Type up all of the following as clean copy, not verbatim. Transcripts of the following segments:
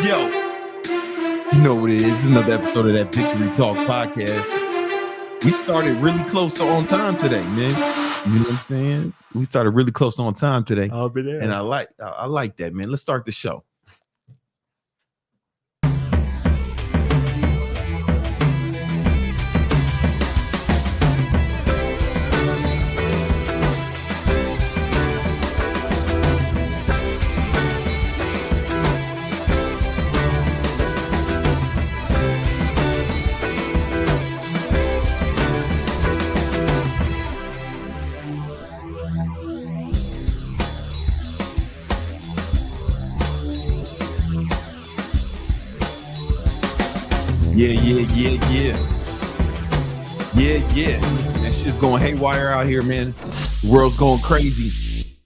Yo, you know what it is. Another episode of that Victory Talk podcast. We started really close to on time today, man. You know what I'm saying? We started really close to on time today. I'll be there. And I like that, man. Let's start the show. Yeah. Listen, that shit's going haywire out here, man. The world's going crazy.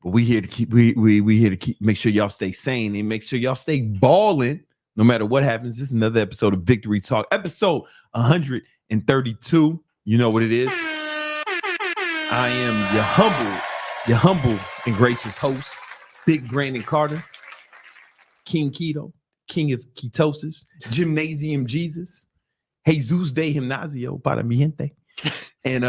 But we here to keep make sure y'all stay sane and make sure y'all stay balling no matter what happens. This is another episode of Victory Talk, episode 132. You know what it is. I am your humble and gracious host, Big Brandon Carter, King Keto, King of Ketosis, Gymnasium Jesus, Jesus de Gimnasio para mi gente. And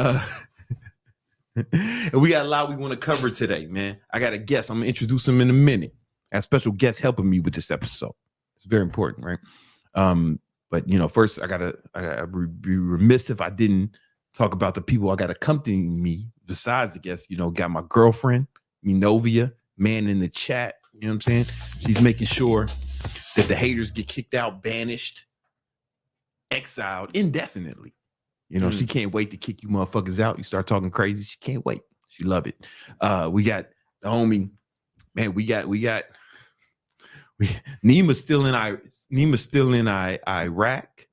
we got a lot we want to cover today, man. I got a guest. I'm gonna introduce him in a minute. I have a special guest helping me with this episode. It's very important, right? But you know, first I gotta be remiss if I didn't talk about the people I got accompanying me besides the guest. You know, got my girlfriend, Minovia, man in the chat. You know what I'm saying? She's making sure that the haters get kicked out, banished, exiled indefinitely. You know, she can't wait to kick you motherfuckers out. You start talking crazy, she can't wait. She love it. We got the homie, man. We got Nima's still in Iraq,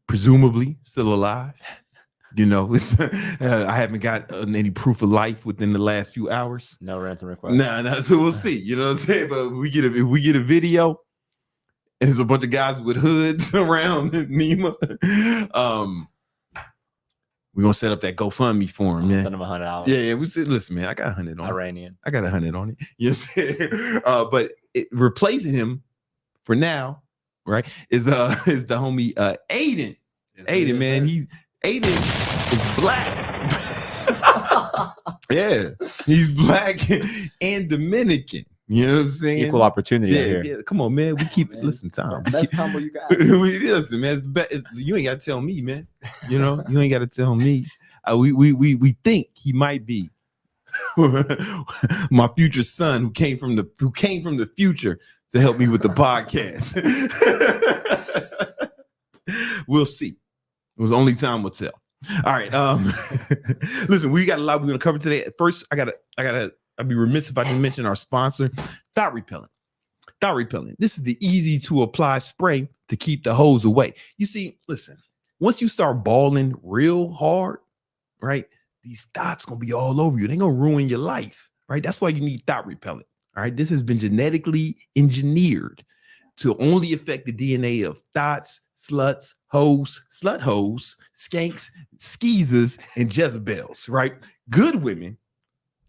presumably still alive. You know, I haven't got any proof of life within the last few hours. No ransom request. No. So we'll see. You know what I'm saying? But if we get a video, and there's a bunch of guys with hoods around Nima. We're gonna set up that GoFundMe for him, man. Send him $100. Yeah. We said, listen, man, I got 100 on Iranian. I got 100 on it. Yes. But replacing him for now, right, is the homie Aiden. Aiden, man. Aiden is black. Yeah, he's black and Dominican. You know what I'm saying? Equal opportunity here. Yeah, come on, man. We keep listen, Tom. Best combo you got. Listen, man. You ain't got to tell me, man. You know, you ain't got to tell me. We think he might be my future son who came from the future to help me with the podcast. We'll see. It was only time will tell. All right. Listen, we got a lot we're gonna cover today. First, I'd be remiss if I didn't mention our sponsor, Thot Repellent. Thot Repellent. This is the easy to apply spray to keep the hose away. You see, listen, once you start balling real hard, right? These thoughts gonna be all over you. They're gonna ruin your life, right? That's why you need Thot Repellent. All right. This has been genetically engineered to only affect the DNA of thoughts, sluts, hoes, slut hoes, skanks, skeezers, and Jezebels, right? Good women,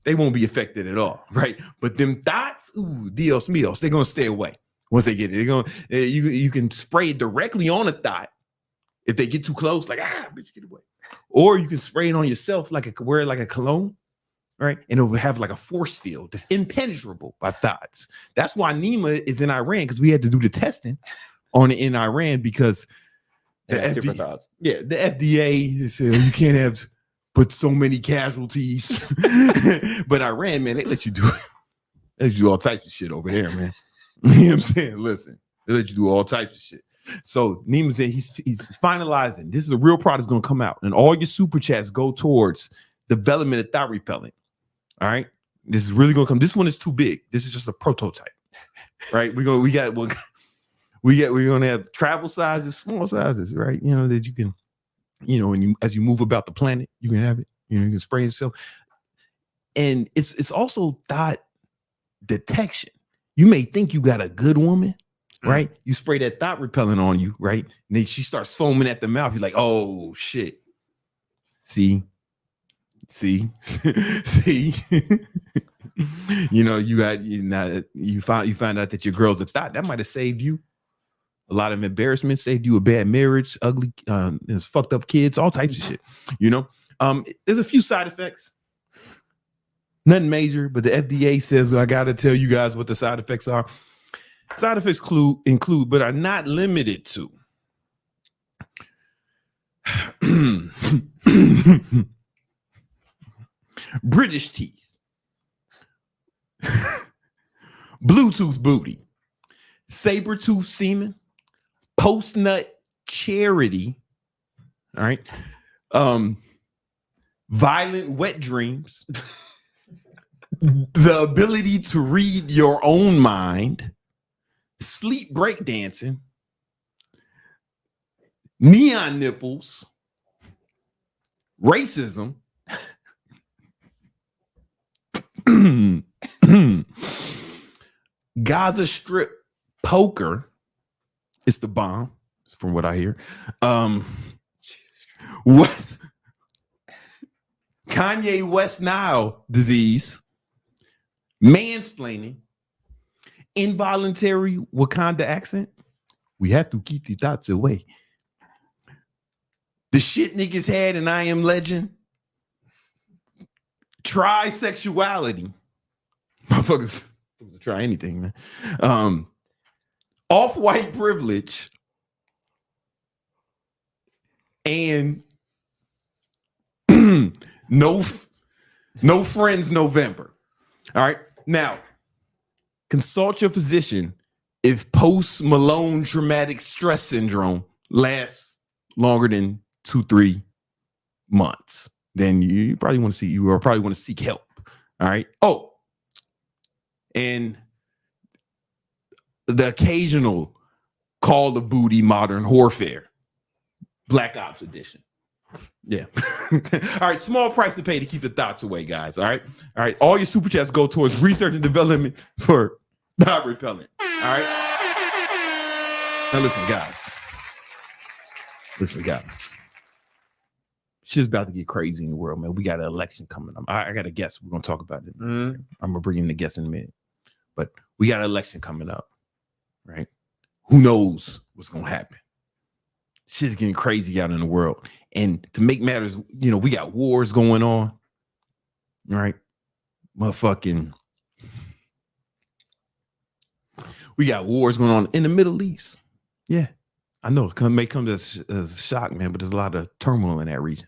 they won't be affected at all, right? But them thoughts, ooh, Dios míos, they're gonna stay away once they get it. They're gonna you can spray it directly on a thought. If they get too close, like bitch, get away. Or you can spray it on yourself wear it like a cologne, right? And it will have like a force field that's impenetrable by thoughts. That's why Nima is in Iran, because we had to do the testing on it in Iran because the FDA said you can't have but so many casualties. But Iran, man, they let you do it. They let you do all types of shit over there, man. You know what I'm saying? Listen, they let you do all types of shit. So Neiman said he's finalizing. This is a real product going to come out, and all your super chats go towards development of Thot Repellent. All right, this is really going to come. This one is too big. This is just a prototype, right? We're going to have travel sizes, small sizes, right? You know that you can, you know, as you move about the planet, you can have it. You know, you can spray yourself, and it's also thought detection. You may think you got a good woman, right? You spray that Thot Repellent on you, right? And then she starts foaming at the mouth. You're like, oh shit. See. you know, you find out that your girl's a thought. That might have saved you a lot of embarrassment, saved you a bad marriage, ugly, fucked up kids, all types of shit. You know, there's a few side effects. Nothing major, but the FDA says I got to tell you guys what the side effects are. Side effects include, but are not limited to British teeth, Bluetooth booty, saber-tooth semen, post-nut charity, all right, violent wet dreams, the ability to read your own mind, sleep breakdancing, neon nipples, racism, Gaza Strip poker is the bomb, from what I hear. What's Kanye West Nile disease, mansplaining, involuntary Wakanda accent. We have to keep the thoughts away. The shit niggas had in I Am Legend. Trisexuality. Motherfuckers try anything, man. Off-white privilege. And no friends November. All right. Now, consult your physician if post-Malone traumatic stress syndrome lasts longer than 2-3 months. Then you probably want to seek help. All right. Oh, and the occasional Call of Booty Modern Warfare, Black Ops Edition. Yeah. All right. Small price to pay to keep the thoughts away, guys. All right. All right. All your super chats go towards research and development for Thot Repellent. All right. Now listen, guys. Shit's about to get crazy in the world, man. We got an election coming up. I got a guess. We're gonna talk about it. I'm gonna bring in the guest in a minute. But we got an election coming up, right? Who knows what's gonna happen? Shit's getting crazy out in the world. And to make matters, you know, we got wars going on, right? Motherfucking, we got wars going on in the Middle East. Yeah, I know it may come as a shock, man, but there's a lot of turmoil in that region,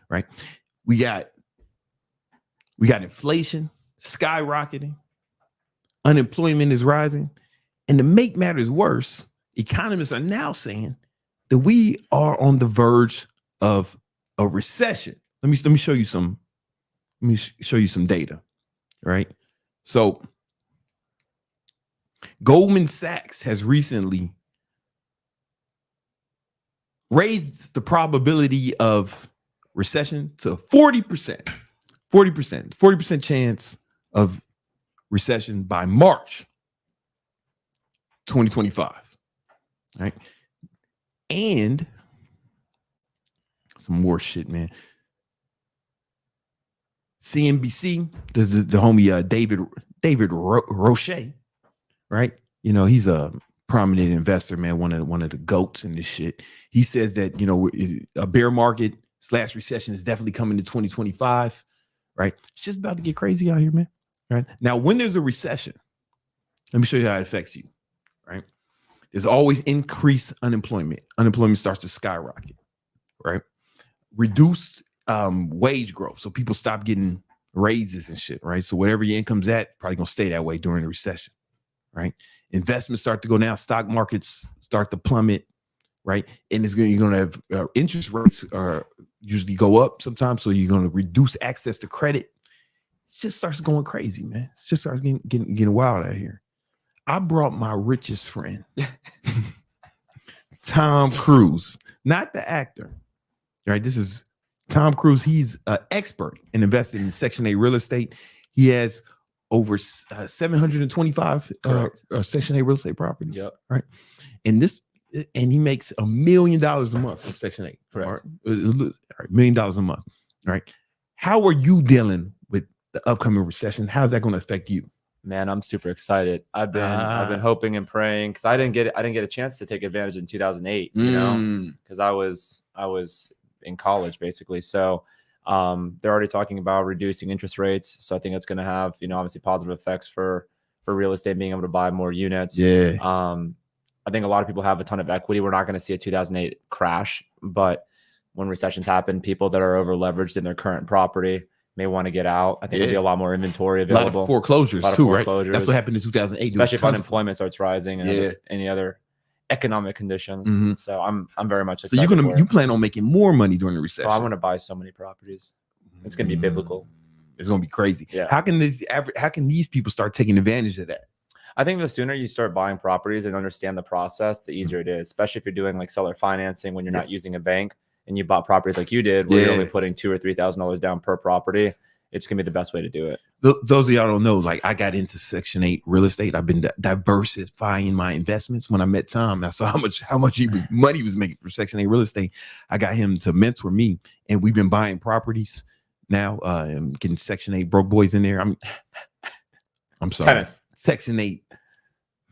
right? We got inflation skyrocketing, unemployment is rising, and to make matters worse, economists are now saying that we are on the verge of a recession. Let me show you some. Let me show you some data, right? So, Goldman Sachs has recently raised the probability of recession to 40%. 40% chance of recession by March 2025. Right? And some more shit, man. CNBC, the homie David Roche, right? You know, he's a prominent investor, man, one of the goats in this shit. He says that, you know, a bear market / recession is definitely coming to 2025, right? It's just about to get crazy out here, man. Right? Now, when there's a recession, let me show you how it affects you, right? There's always increased unemployment. Unemployment starts to skyrocket, right? Reduced wage growth. So people stop getting raises and shit, right? So whatever your income's at, probably gonna stay that way during the recession, right? Investments start to go down. Stock markets start to plummet, right? And you're gonna have interest rates usually go up sometimes. So you're gonna reduce access to credit. It just starts going crazy, man. It just starts getting wild out here. I brought my richest friend, Tom Cruz, not the actor, right? This is Tom Cruz. He's an expert in investing in Section 8 real estate. He has over 725 Section 8 real estate properties, yep. Right? And he makes $1 million a month from Section 8. Correct. All right? $1 million a month, right? How are you dealing with the upcoming recession? How's that going to affect you? Man, I'm super excited. I've been hoping and praying because I didn't get a chance to take advantage in 2008, you know, because I was in college basically. So they're already talking about reducing interest rates. So I think it's going to have, you know, obviously positive effects for real estate, being able to buy more units. Yeah. I think a lot of people have a ton of equity. We're not going to see a 2008 crash, but when recessions happen, people that are over leveraged in their current property may want to get out. I think there'll be a lot more inventory available. A lot of foreclosures too, right? That's what happened in 2008. Especially if unemployment starts rising and any other economic conditions. So I'm very much excited. So you plan on making more money during the recession? Oh, I want to buy so many properties. It's going to be biblical. It's going to be crazy. Yeah. How can these people start taking advantage of that? I think the sooner you start buying properties and understand the process, the easier it is, especially if you're doing like seller financing when you're not using a bank. And you bought properties like you did, where you're only putting $2,000 or $3,000 down per property. It's gonna be the best way to do it. Those of y'all don't know, like I got into Section 8 real estate. I've been diversifying my investments. When I met Tom, I saw how much money he was making for Section 8 real estate. I got him to mentor me, and we've been buying properties now. I'm getting Section 8 broke boys in there. I'm sorry, Tenants. Section 8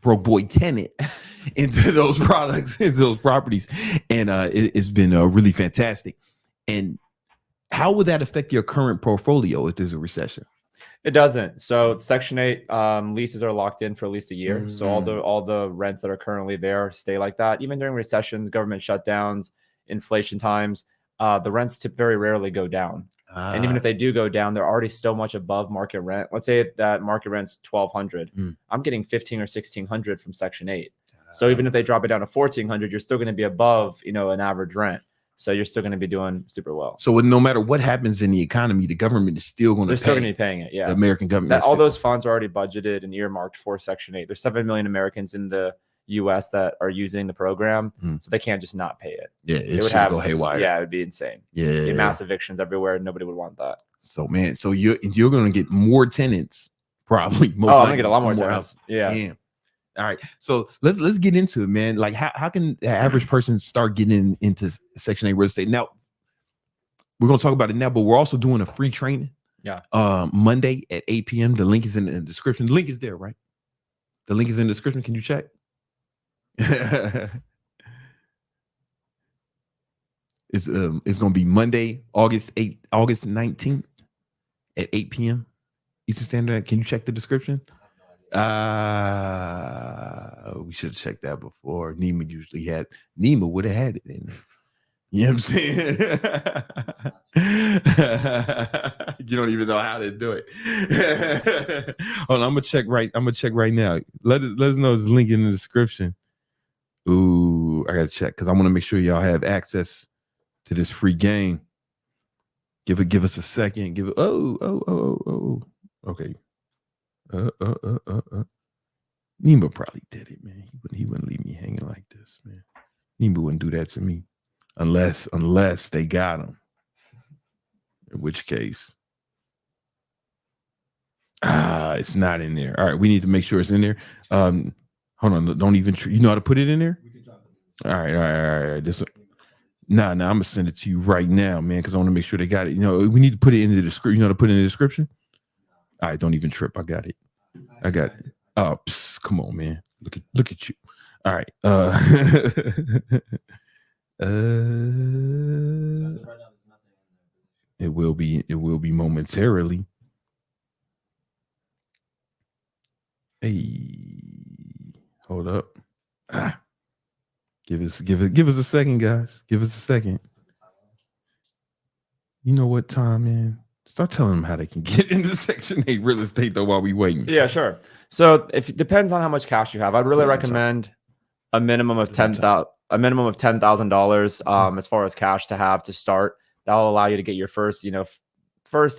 broke boy tenants into those products, into those properties. And it's been really fantastic. And how would that affect your current portfolio if there's a recession? It doesn't. So Section 8 leases are locked in for at least a year. So all the rents that are currently there stay like that. Even during recessions, government shutdowns, inflation times, the rents very rarely go down. And even if they do go down, they're already so much above market rent. Let's say that market rent's $1,200. I'm getting $1,500 or $1,600 from Section 8. So even if they drop it down to $1,400, you're still going to be above, you know, an average rent. So you're still going to be doing super well. So no matter what happens in the economy, the government is still going to still going to be paying it. Yeah, the American government. All those funds are already budgeted and earmarked for Section 8. There's 7 million Americans in the U.S. that are using the program, so they can't just not pay it. Yeah, it would go haywire. Yeah, it would be insane. Yeah, mass evictions everywhere. Nobody would want that. So man, so you're going to get more tenants, probably. I'm going to get a lot more tenants. Yeah. Damn. All right, so let's get into it, man. Like, how can the average person start getting into Section 8 real estate? Now, we're going to talk about it now, but we're also doing a free training. Yeah. Monday at 8 p.m. The link is in the description. The link is there, right? The link is in the description. Can you check? It's going to be Monday, August 19th at 8 p.m. Eastern Standard. Can you check the description? We should have checked that before. Nima would have had it in there. You know what I'm saying? You don't even know how to do it. Hold on, I'm gonna check right now. Let us know there's a link in the description. Ooh, I gotta check because I want to make sure y'all have access to this free game. Give us a second. Okay. Nima probably did it, man. He wouldn't leave me hanging like this, man. Nima wouldn't do that to me unless they got him. In which case, it's not in there. All right, we need to make sure it's in there. Hold on, don't even. You know how to put it in there? All right. This one. Nah, I'm gonna send it to you right now, man, because I want to make sure they got it. You know, we need to put it in the description. You know how to put it in the description? All right, don't even trip. I got it. Oh, come on, man. Look at you. All right. It will be momentarily. Hey, hold up. Give us a second, guys. Give us a second. You know what time, man? Start telling them how they can get into Section 8 real estate though while we waiting. Yeah, sure. So if it depends on how much cash you have, I'd really recommend a minimum of $10,000 as far as cash to have to start. That'll allow you to get your first to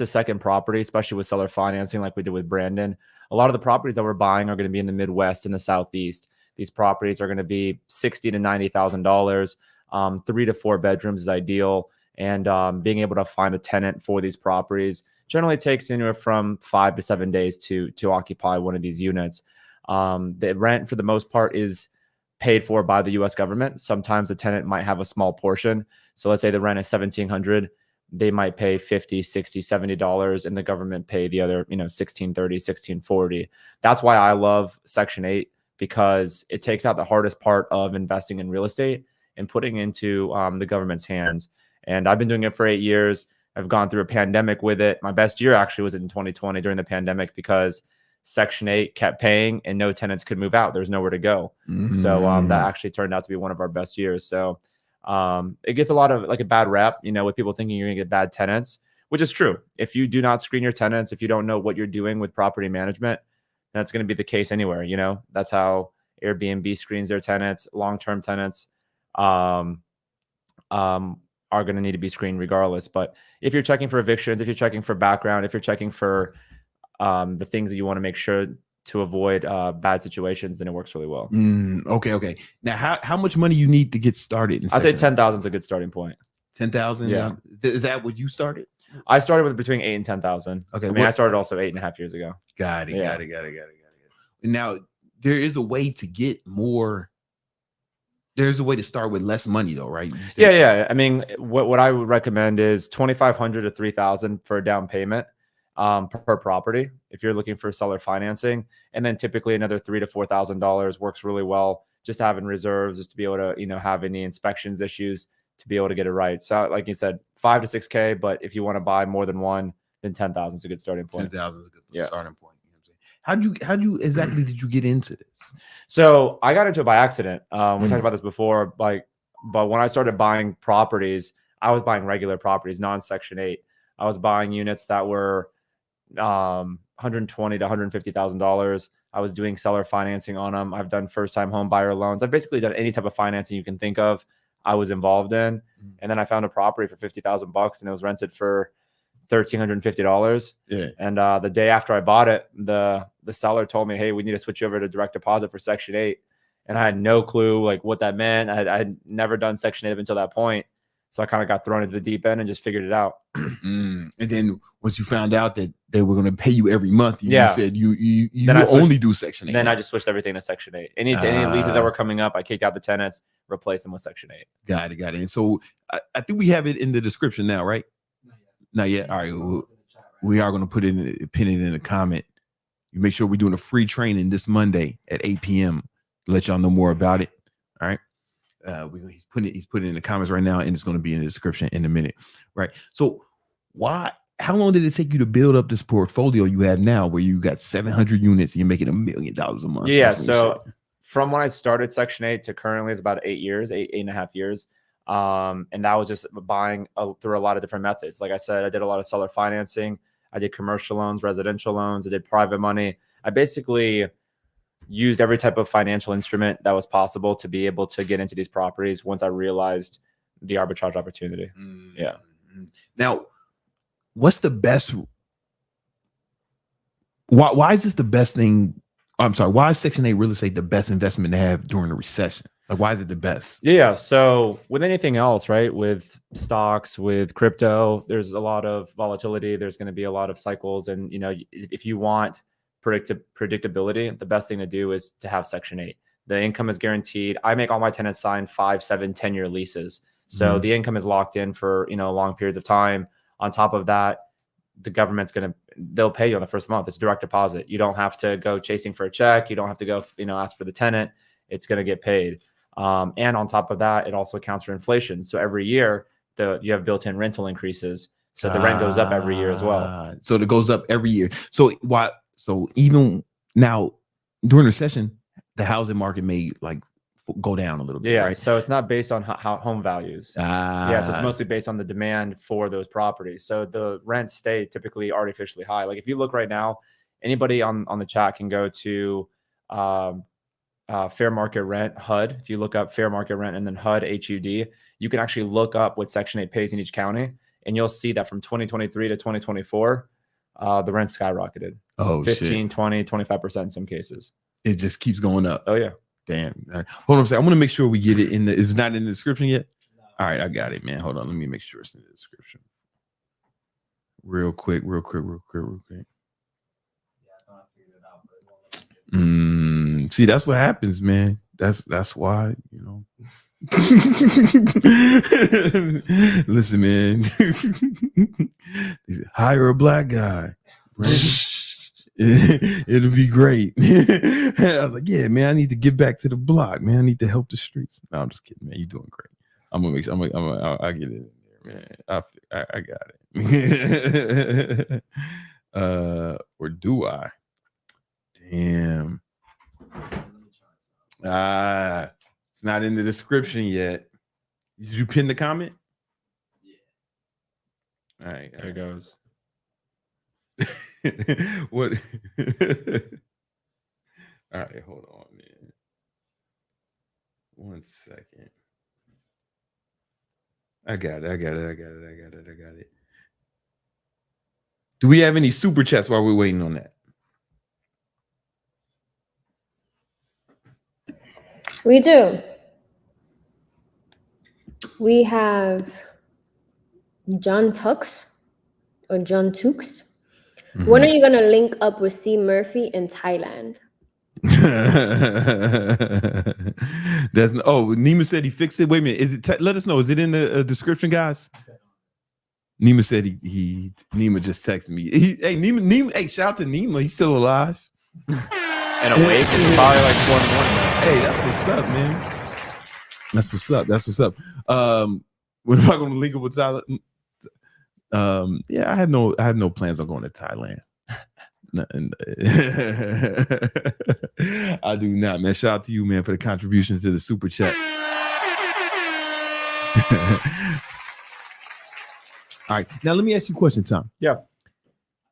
second property, especially with seller financing like we did with Brandon. A lot of the properties that we're buying are going to be in the Midwest and the Southeast. These properties are going to be $60,000 to $90,000. 3 to 4 bedrooms is ideal. And being able to find a tenant for these properties generally takes anywhere from 5 to 7 days to occupy one of these units. The rent, for the most part, is paid for by the U.S. government. Sometimes the tenant might have a small portion. So let's say the rent is $1,700. they might pay $50, $60, $70, and the government pay the other, $16.30, $16.40. That's why I love Section 8, because it takes out the hardest part of investing in real estate and putting into the government's hands. And I've been doing it for 8 years. I've gone through a pandemic with it. My best year actually was in 2020 during the pandemic, because Section 8 kept paying and no tenants could move out. There's nowhere to go. So that actually turned out to be one of our best years. So it gets a lot of a bad rep, with people thinking you're gonna get bad tenants, which is true. If you do not screen your tenants, if you don't know what you're doing with property management, that's going to be the case anywhere. That's how Airbnb screens their tenants. Long-term tenants are going to need to be screened regardless. But if you're checking for evictions, if you're checking for background, if you're checking for the things that you want to make sure to avoid bad situations, then it works really well. Okay. Now, how much money you need to get started? I'd say 10,000 is a good starting point. 10,000. Yeah. Is that what you started? I started with between 8 and 10,000. Okay. I started also 8.5 years ago. Got it. Now, there is a way to get more. There's a way to start with less money, though, right? Yeah. I mean, what I would recommend is $2,500 to $3,000 for a down payment per property if you're looking for seller financing, and then typically another $3,000 to $4,000 works really well. Just having reserves, just to be able to have any inspections issues to be able to get it right. So, like you said, $5,000 to $6,000, but if you want to buy more than one, then 10,000 is a good starting point. 10,000 is a good starting point. How you exactly did you get into this? So I got into it by accident. We talked about this before, but when I started buying properties, I was buying regular properties, non-Section 8. I was buying units that were $120,000 to $150,000. I was doing seller financing on them. I've done first-time home buyer loans. I've basically done any type of financing you can think of. I was involved in, and then I found a property for $50,000, and it was rented for $1,350. Yeah. And the day after I bought it, the seller told me, "Hey, we need to switch you over to direct deposit for Section 8." And I had no clue what that meant. I had never done Section 8 up until that point. So I kind of got thrown into the deep end and just figured it out. And then once you found out that they were going to pay you every month, you said you only do Section 8. Then I just switched everything to Section 8. Any leases that were coming up, I kicked out the tenants, replaced them with Section 8. Got it. And so I think we have it in the description now, right? Not yet. All right. We are going to pin it in the comment. You make sure we're doing a free training this Monday at 8 p.m. to let y'all know more about it. All right. He's putting it in the comments right now, and it's going to be in the description in a minute. Right. So how long did it take you to build up this portfolio you have now, where you got 700 units and you're making $1 million a month? Yeah. So from when I started Section 8 to currently, it's about 8 years, 8.5 years. And that was just buying through a lot of different methods. Like I said, I did a lot of seller financing. I did commercial loans, residential loans. I did private money. I basically used every type of financial instrument that was possible to be able to get into these properties once I realized the arbitrage opportunity. Yeah. Now, what's the best? Why is this the best thing? I'm sorry. Why is Section 8 real estate the best investment to have during a recession? Why is it the best? Yeah. So with anything else, right? With stocks, with crypto, there's a lot of volatility. There's going to be a lot of cycles. And, if you want predictability, the best thing to do is to have Section 8. The income is guaranteed. I make all my tenants sign 5, 7, 10-year leases. So the income is locked in for, long periods of time. On top of that, the government's they'll pay you on the first month. It's direct deposit. You don't have to go chasing for a check. You don't have to go, ask for the tenant. It's going to get paid. And on top of that, it also accounts for inflation. So every year you have built-in rental increases. So the rent goes up every year as well. So it goes up every year. So even now during the recession, the housing market may go down a little bit. Yeah. Right? So it's not based on how home values. Yeah. So it's mostly based on the demand for those properties. So the rents stay typically artificially high. Like if you look right now, anybody on the chat can go to fair market rent HUD. If you look up fair market rent and then HUD HUD, you can actually look up what Section 8 pays in each county, and you'll see that from 2023 to 2024, the rent skyrocketed. 15, 20, 25% in some cases. It just keeps going up. Oh yeah. Damn. Right. Hold on a second. I want to make sure we get it in it's not in the description yet. No. All right, I got it, man. Hold on. Let me make sure it's in the description. Real quick. Yeah, I thought I figured it out, but it won't let me. See, that's what happens, man. That's why, Listen, man. Hire a black guy. It'll be great. I was like, yeah, man, I need to get back to the block, man. I need to help the streets. No, I'm just kidding, man. You're doing great. I'm gonna make sure. I'll get it in there, man. I got it. Or do I? Damn. It's not in the description yet. Did you pin the comment? Yeah. All right, there it goes. What? All right, hold on, man. 1 second. I got it. Do we have any super chats while we're waiting on that? We do. We have John Tux or John Tux. Mm-hmm. When are you going to link up with C. Murphy in Thailand? Nima said he fixed it. Wait a minute. Is it? Let us know. Is it in the description, guys? Nima said Nima just texted me. Nima. Hey, shout out to Nima. He's still alive. And awake. It's probably like 4 in the morning. Hey, that's what's up, man. That's what's up. We're not going to link up with Tyler. Yeah, I have no plans on going to Thailand. I do not, man. Shout out to you, man, for the contributions to the super chat. All right, now let me ask you a question, Tom. Yeah.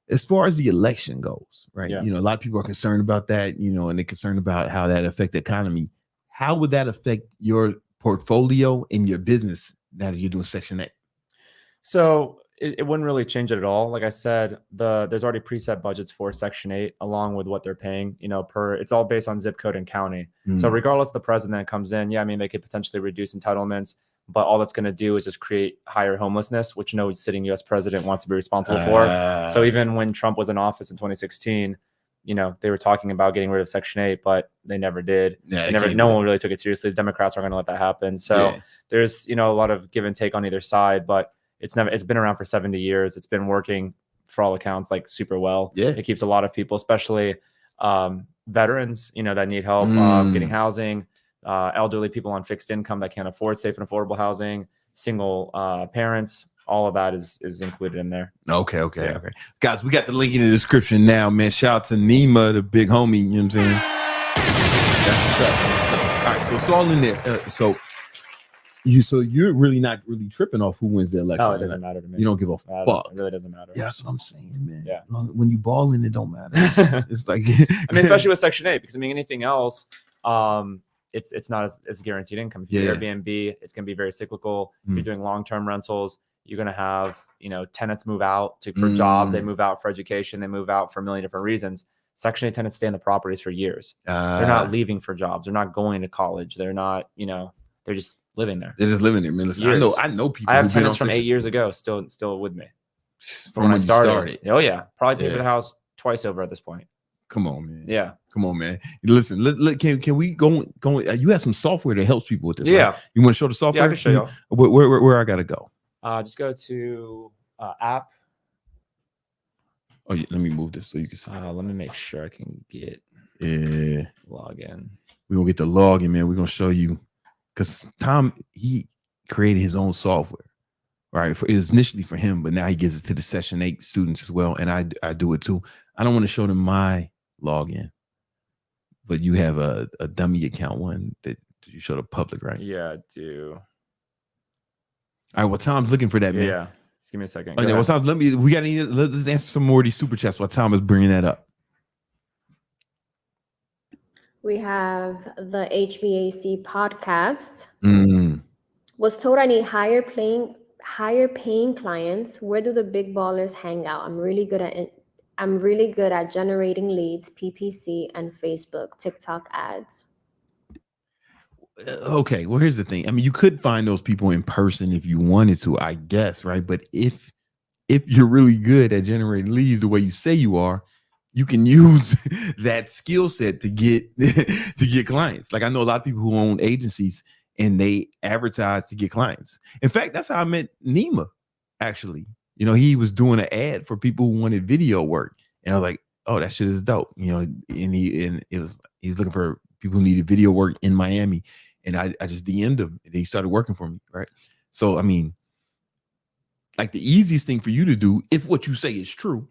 As far as the election goes, right? Yeah. You know, a lot of people are concerned about that, you know, and they're concerned about how that affects the economy. How would that affect your portfolio and your business now that you're doing Section 8? So it wouldn't really change it at all. Like I said, there's already preset budgets for Section 8 along with what they're paying, you know, it's all based on zip code and county. So regardless of the president that comes in, yeah, I mean, they could potentially reduce entitlements, but all that's going to do is just create higher homelessness, which no sitting U.S. president wants to be responsible for. So even when Trump was in office in 2016, you know, they were talking about getting rid of Section 8, but they never did. Yeah, no one really took it seriously. The Democrats aren't going to let that happen. So there's, you know, a lot of give and take on either side, but it's been around for 70 years. It's been working for all accounts, like super well. Yeah. It keeps a lot of people, especially veterans, you know, that need help getting housing, elderly people on fixed income that can't afford safe and affordable housing, single parents. All of that is included in there. Okay. Guys, we got the link in the description now, man. Shout out to Nima, the big homie. You know what I'm saying? That's what's up. All right, so it's all in there. So you're really not really tripping off who wins the election. No, it doesn't matter to me. You don't give a fuck. It really doesn't matter. Yeah, that's what I'm saying, man. Yeah. When you ball in, it don't matter. It's like I mean, especially with Section 8, because I mean anything else, it's not as guaranteed income. If you're Airbnb, it's gonna be very cyclical. If you're doing long-term rentals, you're going to have, you know, tenants move out for jobs. They move out for education. They move out for a million different reasons. Section 8 tenants stay in the properties for years. They're not leaving for jobs. They're not going to college. They're not, you know, they're just living there. They're just living there, man. Listen, I know people. I have tenants from 8 years ago still with me. From when I started. Oh, yeah. Probably paid for the house twice over at this point. Come on, man. Yeah. Come on, man. Listen, can we go? You have some software that helps people with this. Yeah. Right? You want to show the software? Yeah, I can show you. Where I got to go? Just go to app. Oh, yeah, let me move this so you can see. Let me make sure I can get login. We're going to get the login, man. We're going to show you. Because Tom, he created his own software, right? It was initially for him, but now he gives it to the Section 8 students as well. And I do it too. I don't want to show them my login, but you have a dummy account one that you show the public, right? Yeah, I do. All right, well, Tom's looking for that, man. Yeah, just give me a second. Okay, well, Tom, let's answer some more of these super chats while Tom is bringing that up. We have the HVAC podcast. Was told I need higher paying clients. Where do the big ballers hang out? I'm really good at generating leads, PPC, and Facebook, TikTok ads. Okay, well, here's the thing. I mean, you could find those people in person if you wanted to, I guess, right? But if you're really good at generating leads the way you say you are, you can use that skill set to get clients. Like I know a lot of people who own agencies and they advertise to get clients. In fact, that's how I met Nima. Actually, he was doing an ad for people who wanted video work, and I was like, "Oh, that shit is dope." And he's looking for people who needed video work in Miami, and I just DM'd him, and he started working for me, right? So I mean, like the easiest thing for you to do, if what you say is true,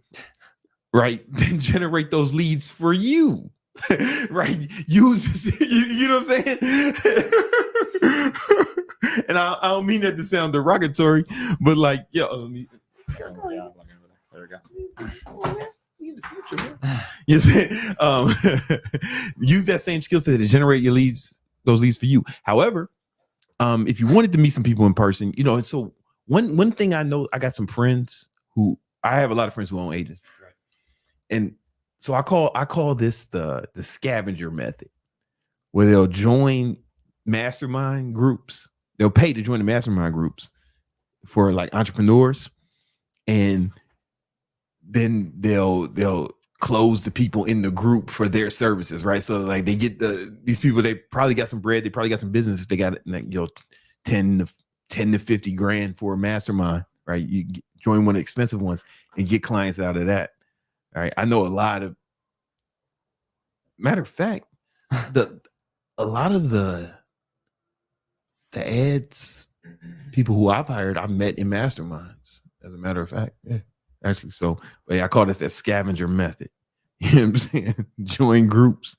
right, then generate those leads for you. Right, use you know what I'm saying. And I don't mean that to sound derogatory, but like, there we go. In the future, man. You see, use that same skill set to generate your leads, those leads for you. However, if you wanted to meet some people in person, so one thing I know, I got some friends I have a lot of friends who own agencies, right? And so I call this the scavenger method, where they'll join mastermind groups. They'll pay to join the mastermind groups for like entrepreneurs, and then they'll close the people in the group for their services, right? So like they get these people, they probably got some bread, they probably got some business. If they got 10 to 50 grand for a mastermind, right? You join one of the expensive ones and get clients out of that. All right. I know a lot of, matter of fact, a lot of the ads people who I've hired, I've met in masterminds, as a matter of fact. Yeah, actually. So I call this that scavenger method. You know what I'm saying? Join groups.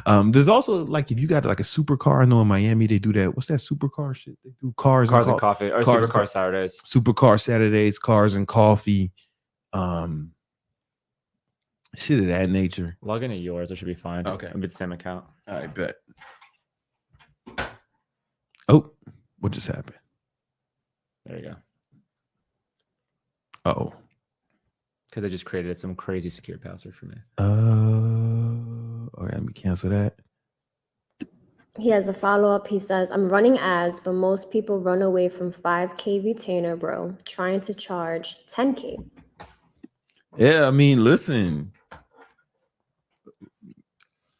There's also like, if you got like a supercar, I know in Miami they do that. What's that supercar shit? They do cars and coffee, or supercar Saturdays. Supercar Saturdays, cars and coffee. Shit of that nature. Log into yours. It should be fine. Okay. It'll be the same account. I bet. Oh, what just happened? There you go. Uh-oh. Because they just created some crazy secure password for me. All right, let me cancel that. He has a follow-up. He says, I'm running ads, but most people run away from 5K retainer, bro, trying to charge 10K. Yeah, I mean, listen.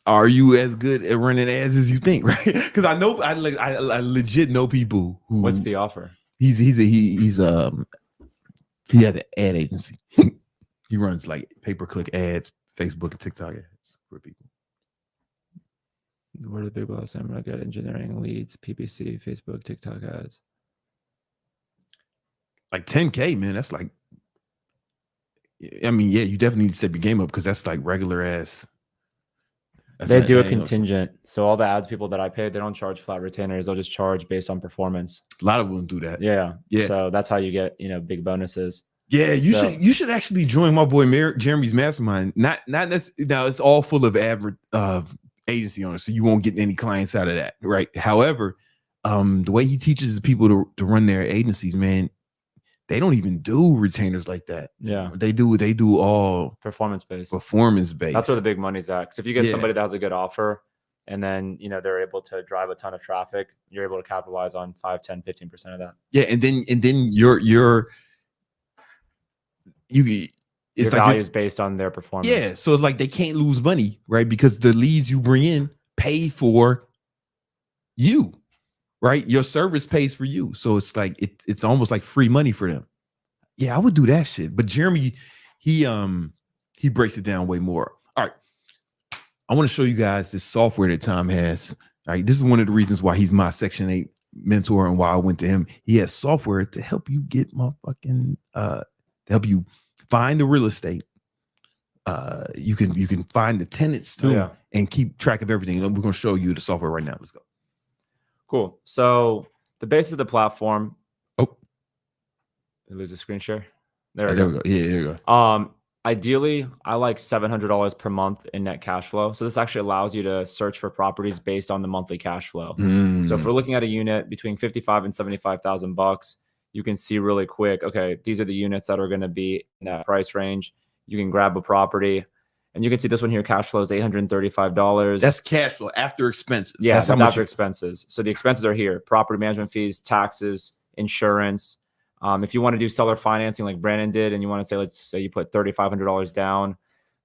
Are you as good at running ads as you think, right? Because I know I legit know people who. What's the offer? He has an ad agency. He runs like pay-per-click ads, Facebook and TikTok ads for people. Where the big boss? I'm like at engineering leads, PPC, Facebook, TikTok ads. Like 10K, man. That's like, I mean, yeah, you definitely need to step your game up, because that's like regular ass. They do a contingent. So all the ads people that I pay, they don't charge flat retainers. They'll just charge based on performance. A lot of them do that. Yeah. Yeah. So that's how you get, big bonuses. Yeah, you should actually join my boy Jeremy's mastermind. Not now, it's all full of average agency owners, so you won't get any clients out of that, right? However, the way he teaches people to run their agencies, man, they don't even do retainers like that. Yeah, they do all performance based. That's where the big money's at. Because if you get somebody that has a good offer, and then they're able to drive a ton of traffic, you're able to capitalize on 5, 10, 15% of that. Yeah, and then Your value is based on their performance. Yeah, so it's like they can't lose money, right? Because the leads you bring in pay for you, right? Your service pays for you, so it's like it's almost like free money for them. Yeah, I would do that shit. But Jeremy, he breaks it down way more. All right, I want to show you guys this software that Tom has. All right, this is one of the reasons why he's my Section 8 mentor and why I went to him. He has software to help you get motherfucking to help you find the real estate. You can find the tenants too, and keep track of everything. And we're going to show you the software right now. Let's go. Cool. So the base of the platform. Oh, did I lose the screen share? There we go. Yeah, there we go. Ideally, I like $700 per month in net cash flow. So this actually allows you to search for properties based on the monthly cash flow. So if we're looking at a unit between $55,000 and $75,000, you can see really quick, okay, these are the units that are going to be in that price range. You can grab a property, and you can see this one here, cash flow is $835. That's cash flow after expenses. Yeah, that's after expenses. So the expenses are here: property management fees, taxes, insurance. If you want to do seller financing like Brandon did, and you want to say, let's say you put $3,500 down,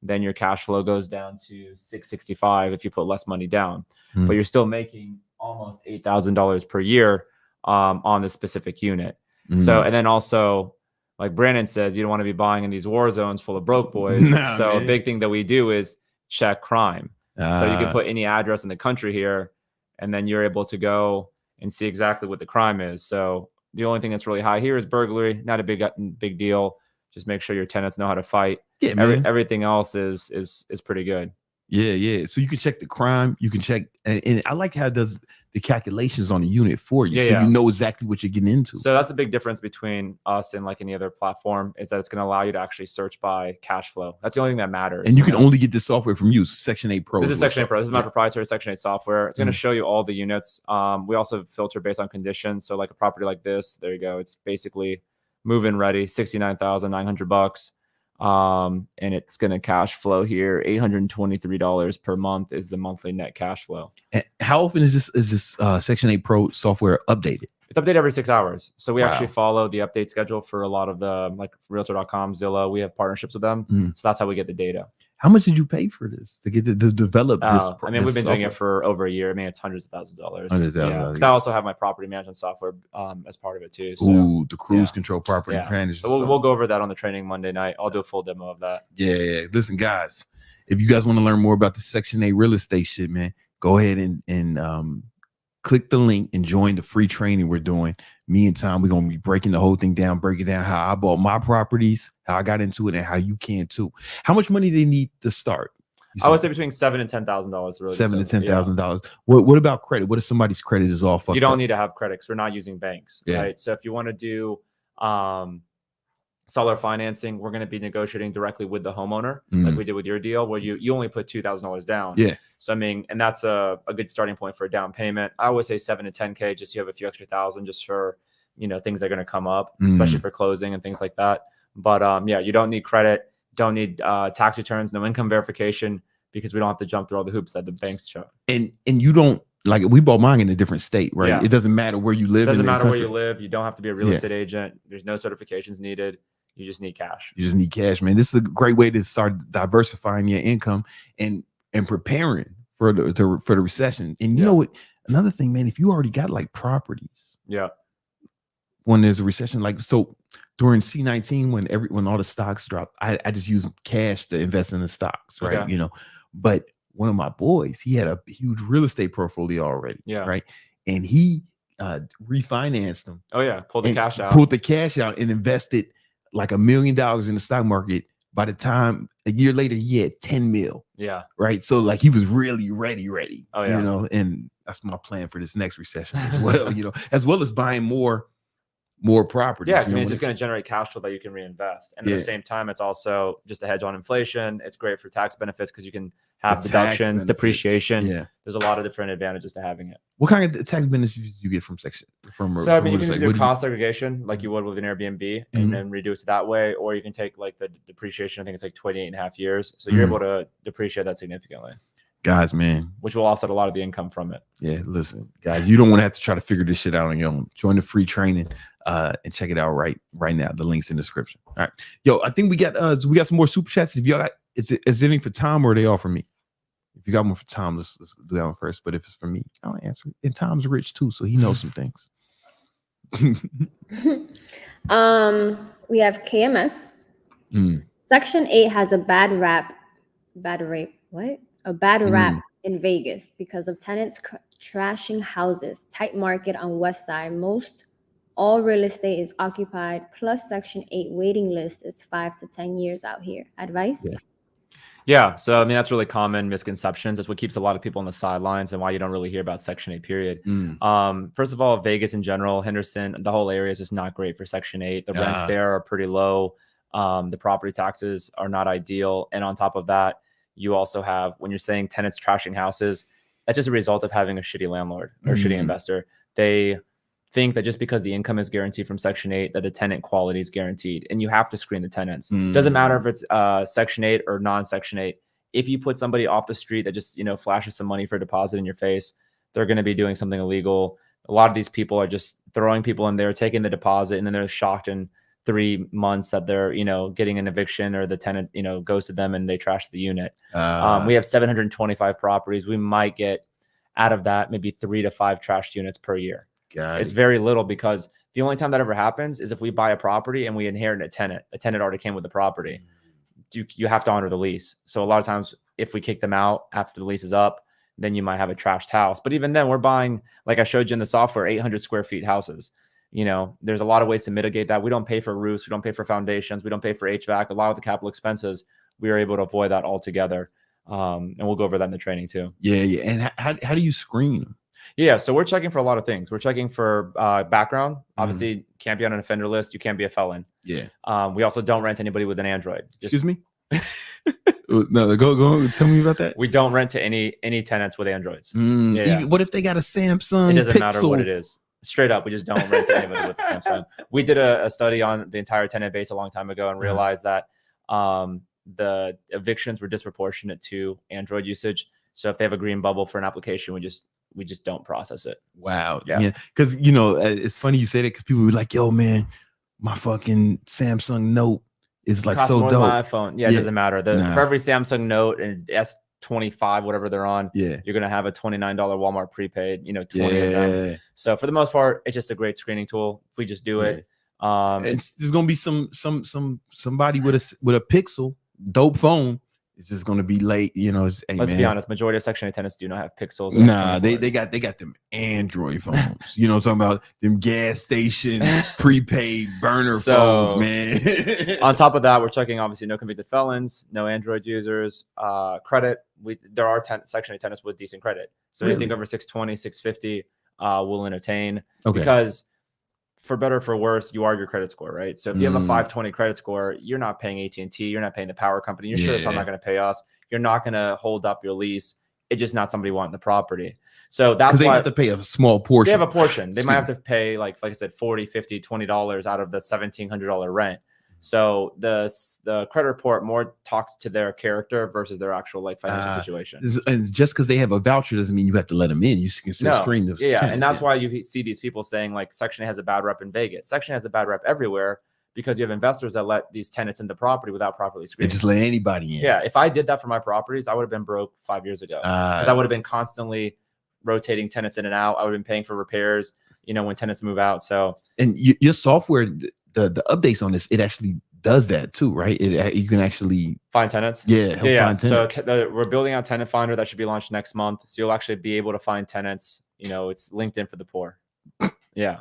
then your cash flow goes down to $665 if you put less money down. But you're still making almost $8,000 per year on this specific unit. So, and then also, like Brandon says, you don't want to be buying in these war zones full of broke boys. So a big thing that we do is check crime. So you can put any address in the country here, and then you're able to go and see exactly what the crime is. So the only thing that's really high here is burglary. Not a big deal. Just make sure your tenants know how to fight. Yeah, everything else is pretty good. Yeah. So you can check the crime. You can check, and I like how it does the calculations on the unit for you, so you know exactly what you're getting into. So that's a big difference between us and like any other platform, is that it's going to allow you to actually search by cash flow. That's the only thing that matters. And you can only get this software from you, Section 8 Pro. This is Section 8 Pro. This is my proprietary Section 8 software. It's going to show you all the units. We also filter based on condition. So like a property like this, there you go. It's basically move-in ready, $69,900. And it's going to cash flow here. $823 per month is the monthly net cash flow. And how often is this Section 8 Pro software updated? It's updated every 6 hours. So we actually follow the update schedule for a lot of the, like Realtor.com, Zillow. We have partnerships with them. So that's how we get the data. How much did you pay for this to get to develop this? I mean, we've been doing it for over a year. I mean, it's hundreds of thousands of dollars. Because I also have my property management software as part of it too. So, ooh, the Cruz control property management. So we'll go over that on the training Monday night. I'll do a full demo of that. Yeah. Listen, guys, if you guys want to learn more about the Section 8 real estate shit, man, go ahead and click the link and join the free training we're doing. Me and Tom, we're going to be breaking the whole thing down, breaking down how I bought my properties, how I got into it, and how you can too. How much money they need to start? I would say between $7,000 and $10,000. Really, $7,000 to $10,000. What about credit? What if somebody's credit is all fucked up? You don't need to have credit because we're not using banks, right? So if you want to do seller financing, we're going to be negotiating directly with the homeowner, like we did with your deal, where you only put $2,000 down. Yeah. So I mean, and that's a good starting point for a down payment. I always say $7,000 to $10,000, just so you have a few extra thousand, just for things that are going to come up, especially for closing and things like that. But you don't need credit, don't need tax returns, no income verification, because we don't have to jump through all the hoops that the banks show. And you don't, like, we bought mine in a different state, right? Yeah. It doesn't matter where you live. It doesn't matter where you live. You don't have to be a real estate agent. There's no certifications needed. You just need cash. You just need cash, man. This is a great way to start diversifying your income and preparing for the recession. And you know what? Another thing, man, if you already got like properties, when there's a recession, like so during C19, when all the stocks dropped, I just use cash to invest in the stocks, right? Okay. But one of my boys, he had a huge real estate portfolio already, right? And he refinanced them. Oh yeah, pulled the cash out and invested like $1 million in the stock market. By the time a year later, he had 10 mil. Yeah. Right. So like he was really ready. Oh yeah. And that's my plan for this next recession as well, as well as buying more properties. Yeah. I mean, it's just going to generate cash flow that you can reinvest. And at the same time, it's also just a hedge on inflation. It's great for tax benefits because you can have deductions, depreciation. Yeah. There's a lot of different advantages to having it. What kind of tax benefits do you get from section? So I mean, you can do cost segregation like you would with an Airbnb and then reduce it that way, or you can take like the depreciation. I think it's like 28.5 years. So you're able to depreciate that significantly. Guys, man, which will offset a lot of the income from it. Yeah, listen, guys, you don't want to have to try to figure this shit out on your own. Join the free training and check it out right now. The link's in the description. All right, yo, I think we got some more super chats. If y'all got, is it any for Tom or are they all for me? If you got one for Tom, let's do that one first. But if it's for me, I'll answer it. And Tom's rich too, so he knows some things. We have KMS. Section 8 has a bad rap in Vegas because of tenants trashing houses. Tight market on West Side. Most all real estate is occupied. Plus Section 8 waiting list is 5 to 10 years out here. Advice? Yeah. So I mean, that's really common misconceptions. That's what keeps a lot of people on the sidelines and why you don't really hear about Section 8 period. First of all, Vegas in general, Henderson, the whole area is just not great for Section 8. The rents there are pretty low. The property taxes are not ideal. And on top of that, you also have, when you're saying tenants trashing houses, that's just a result of having a shitty landlord or shitty investor. They think that just because the income is guaranteed from Section 8, that the tenant quality is guaranteed. And you have to screen the tenants. Doesn't matter if it's Section 8 or non-Section 8. If you put somebody off the street that just, flashes some money for a deposit in your face, they're going to be doing something illegal. A lot of these people are just throwing people in there, taking the deposit, and then they're shocked in 3 months that they're, getting an eviction or the tenant, goes to them and they trash the unit. We have 725 properties. We might get Out of that, maybe 3 to 5 trashed units per year. It's it. very little, because the only time that ever happens is if we buy a property and we inherit a tenant. A tenant already came with the property. You have to honor the lease. So a lot of times, if we kick them out after the lease is up, then you might have a trashed house. But even then, we're buying, like I showed you in the software, 800 square feet houses. You know, there's a lot of ways to mitigate that. We don't pay for roofs. We don't pay for foundations. We don't pay for HVAC. A lot of the capital expenses, we are able to avoid that altogether. And we'll go over that in the training too. Yeah. And how do you screen them? Yeah, so we're checking for a lot of things. We're checking for background. Obviously, can't be on an offender list. You can't be a felon. Yeah. We also don't rent anybody with an Android. Excuse me? No, go tell me about that. We don't rent to any tenants with Androids. What if they got a Samsung? It doesn't Pixel? matter what it is. Straight up, we just don't rent to anybody with a Samsung. We did a study on the entire tenant base a long time ago and realized that the evictions were disproportionate to Android usage. So if they have a green bubble for an application, we just don't process it. Wow. Yeah. Because, you know, it's funny you say that, because people were like, yo, man, my fucking Samsung Note is like so dope. My iPhone. Yeah, it doesn't matter. For every Samsung Note and S25, whatever they're on, you're going to have a $29 Walmart prepaid, 20 of them. So for the most part, it's just a great screening tool. If we just do it. There's going to be somebody with a Pixel, dope phone. It's just going to be late, Let's be honest. Majority of Section 8 tenants do not have Pixels. Nah, they got them Android phones. You know what I'm talking about? Them gas station prepaid burner phones, man. On top of that, we're checking obviously no convicted felons, no Android users, credit. There are Section 8 tenants with decent credit. So anything over 620, 650, we'll entertain. Because for better or for worse, you are your credit score, right? So if you have a 520 credit score, you're not paying AT&T, you're not paying the power company, you're sure it's not going to pay us. You're not going to hold up your lease. It's just not somebody wanting the property. So that's why they have to pay a small portion. They have a portion. They might have to pay like I said, $40, $50, $20 out of the $1,700 rent. So the credit report more talks to their character versus their actual financial situation. And just because they have a voucher doesn't mean you have to let them in. You can still screen them. Yeah, and that's why you see these people saying Section 8 has a bad rep in Vegas. Section 8 has a bad rep everywhere because you have investors that let these tenants into property without properly screening. They just let anybody in. Yeah, if I did that for my properties, I would have been broke 5 years ago because I would have been constantly rotating tenants in and out. I would have been paying for repairs, when tenants move out. So, and your software, the updates on this, it actually does that too, right? You can actually find tenants. Yeah. Find tenants. So we're building out Tenant Finder that should be launched next month. So you'll actually be able to find tenants. It's LinkedIn for the poor. Yeah.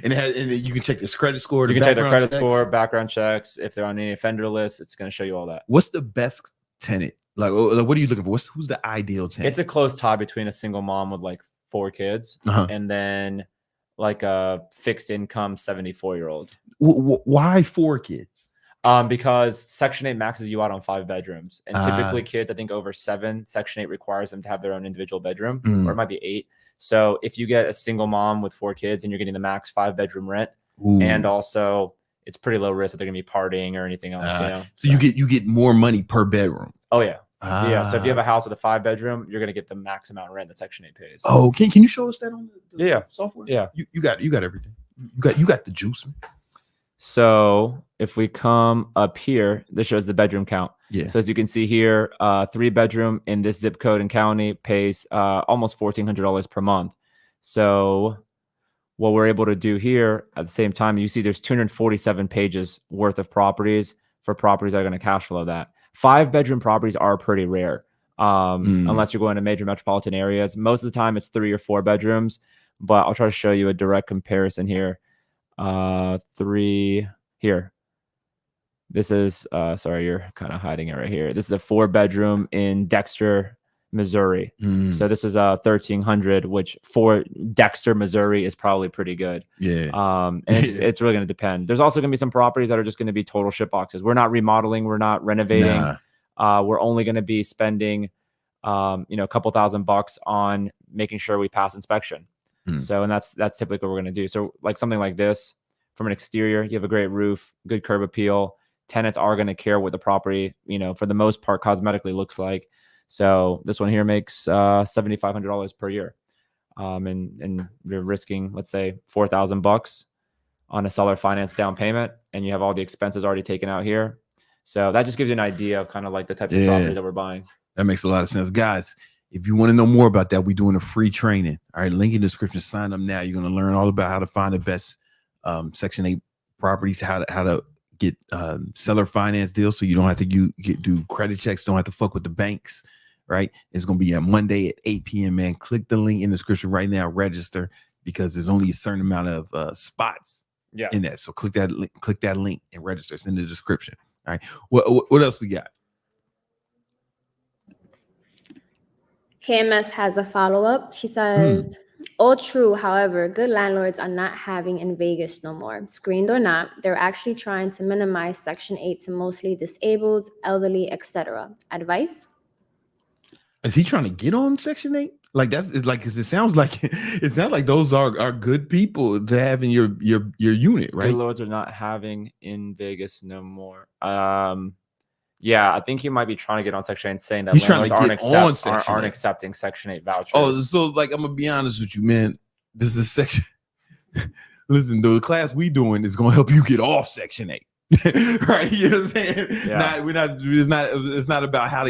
and you can check this credit score. You can check their credit score, background checks. If they're on any offender list, it's going to show you all that. What's the best tenant? What are you looking for? Who's the ideal tenant? It's a close tie between a single mom with 4 kids and then a fixed income 74-year-old. Why 4 kids? Because Section 8 maxes you out on 5 bedrooms, and typically kids, I think over 7, Section 8 requires them to have their own individual bedroom, or it might be 8. So if you get a single mom with 4 kids and you're getting the max 5-bedroom rent, and also it's pretty low risk that they're gonna be partying or anything else. So you get more money per bedroom. Oh yeah. Yeah, so if you have a house with a 5-bedroom, you're gonna get the max amount of rent that Section 8 pays. Oh, can you show us that on the software? Yeah, you got everything. You got the juice, man. So if we come up here, this shows the bedroom count. Yeah. So as you can see here, 3-bedroom in this zip code and county pays almost $1,400 per month. So what we're able to do here at the same time, you see there's 247 pages worth of properties for properties that are going to cash flow that. 5-bedroom properties are pretty rare, unless you're going to major metropolitan areas. Most of the time it's 3 or 4 bedrooms, but I'll try to show you a direct comparison here. 3 here. This is sorry, you're kind of hiding it right here. This is a 4-bedroom in Dexter, Missouri. So this is 1,300, which for Dexter, Missouri is probably pretty good. Yeah. And it's really going to depend. There's also going to be some properties that are just going to be total shit boxes. We're not remodeling. We're not renovating. We're only going to be spending, a couple $1,000 on making sure we pass inspection. So, and that's typically what we're going to do. So something like this, from an exterior, you have a great roof, good curb appeal. Tenants are going to care what the property, for the most part, cosmetically looks like. So this one here makes $7,500 per year. And you're risking, let's say, $4,000 on a seller finance down payment, and you have all the expenses already taken out here. So that just gives you an idea of kind of the type of property that we're buying. That makes a lot of sense. Guys, If you want to know more about that, we're doing a free training. All right, link in the description. Sign up now. You're going to learn all about how to find the best Section 8 properties, how to get seller finance deals, so you don't have to do credit checks, don't have to fuck with the banks. Right? It's going to be on Monday at 8 p.m. Man, click the link in the description right now. Register, because there's only a certain amount of spots in that. So click that link and register. It's in the description. All right. What else we got? KMS has a follow-up. She says, all true. However, good landlords are not having in Vegas no more. Screened or not, they're actually trying to minimize Section 8 to mostly disabled, elderly, etc. Advice? Is he trying to get on Section 8? Like because it sounds like those are good people to have in your unit, right? Good lords are not having in Vegas no more. Yeah, I think he might be trying to get on Section 8 and saying that he's trying landlords to aren't accepting Section 8 vouchers. Oh, so like, I'm gonna be honest with you, man. This is Section. Listen, the class we doing is gonna help you get off Section 8, right? You know what I'm saying? Yeah. It's not about how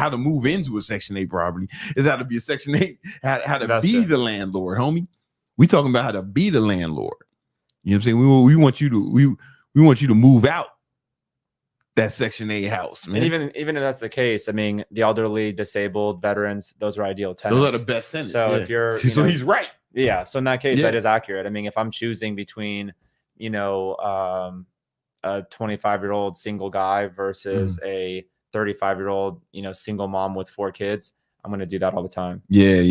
to move into a Section 8 property. It's how to be a Section 8, how to be the landlord, homie. We talking about how to be the landlord. You know what I'm saying? We want you to move out that Section 8 house, man. And even if that's the case, I mean, the elderly, disabled, veterans, those are ideal tenants. Those are the best tenants. So if you're, he's right. Yeah. So in that case, that is accurate. I mean, if I'm choosing between, a 25-year-old single guy versus a 35-year-old, single mom with 4 kids, I'm going to do that all the time. Yeah.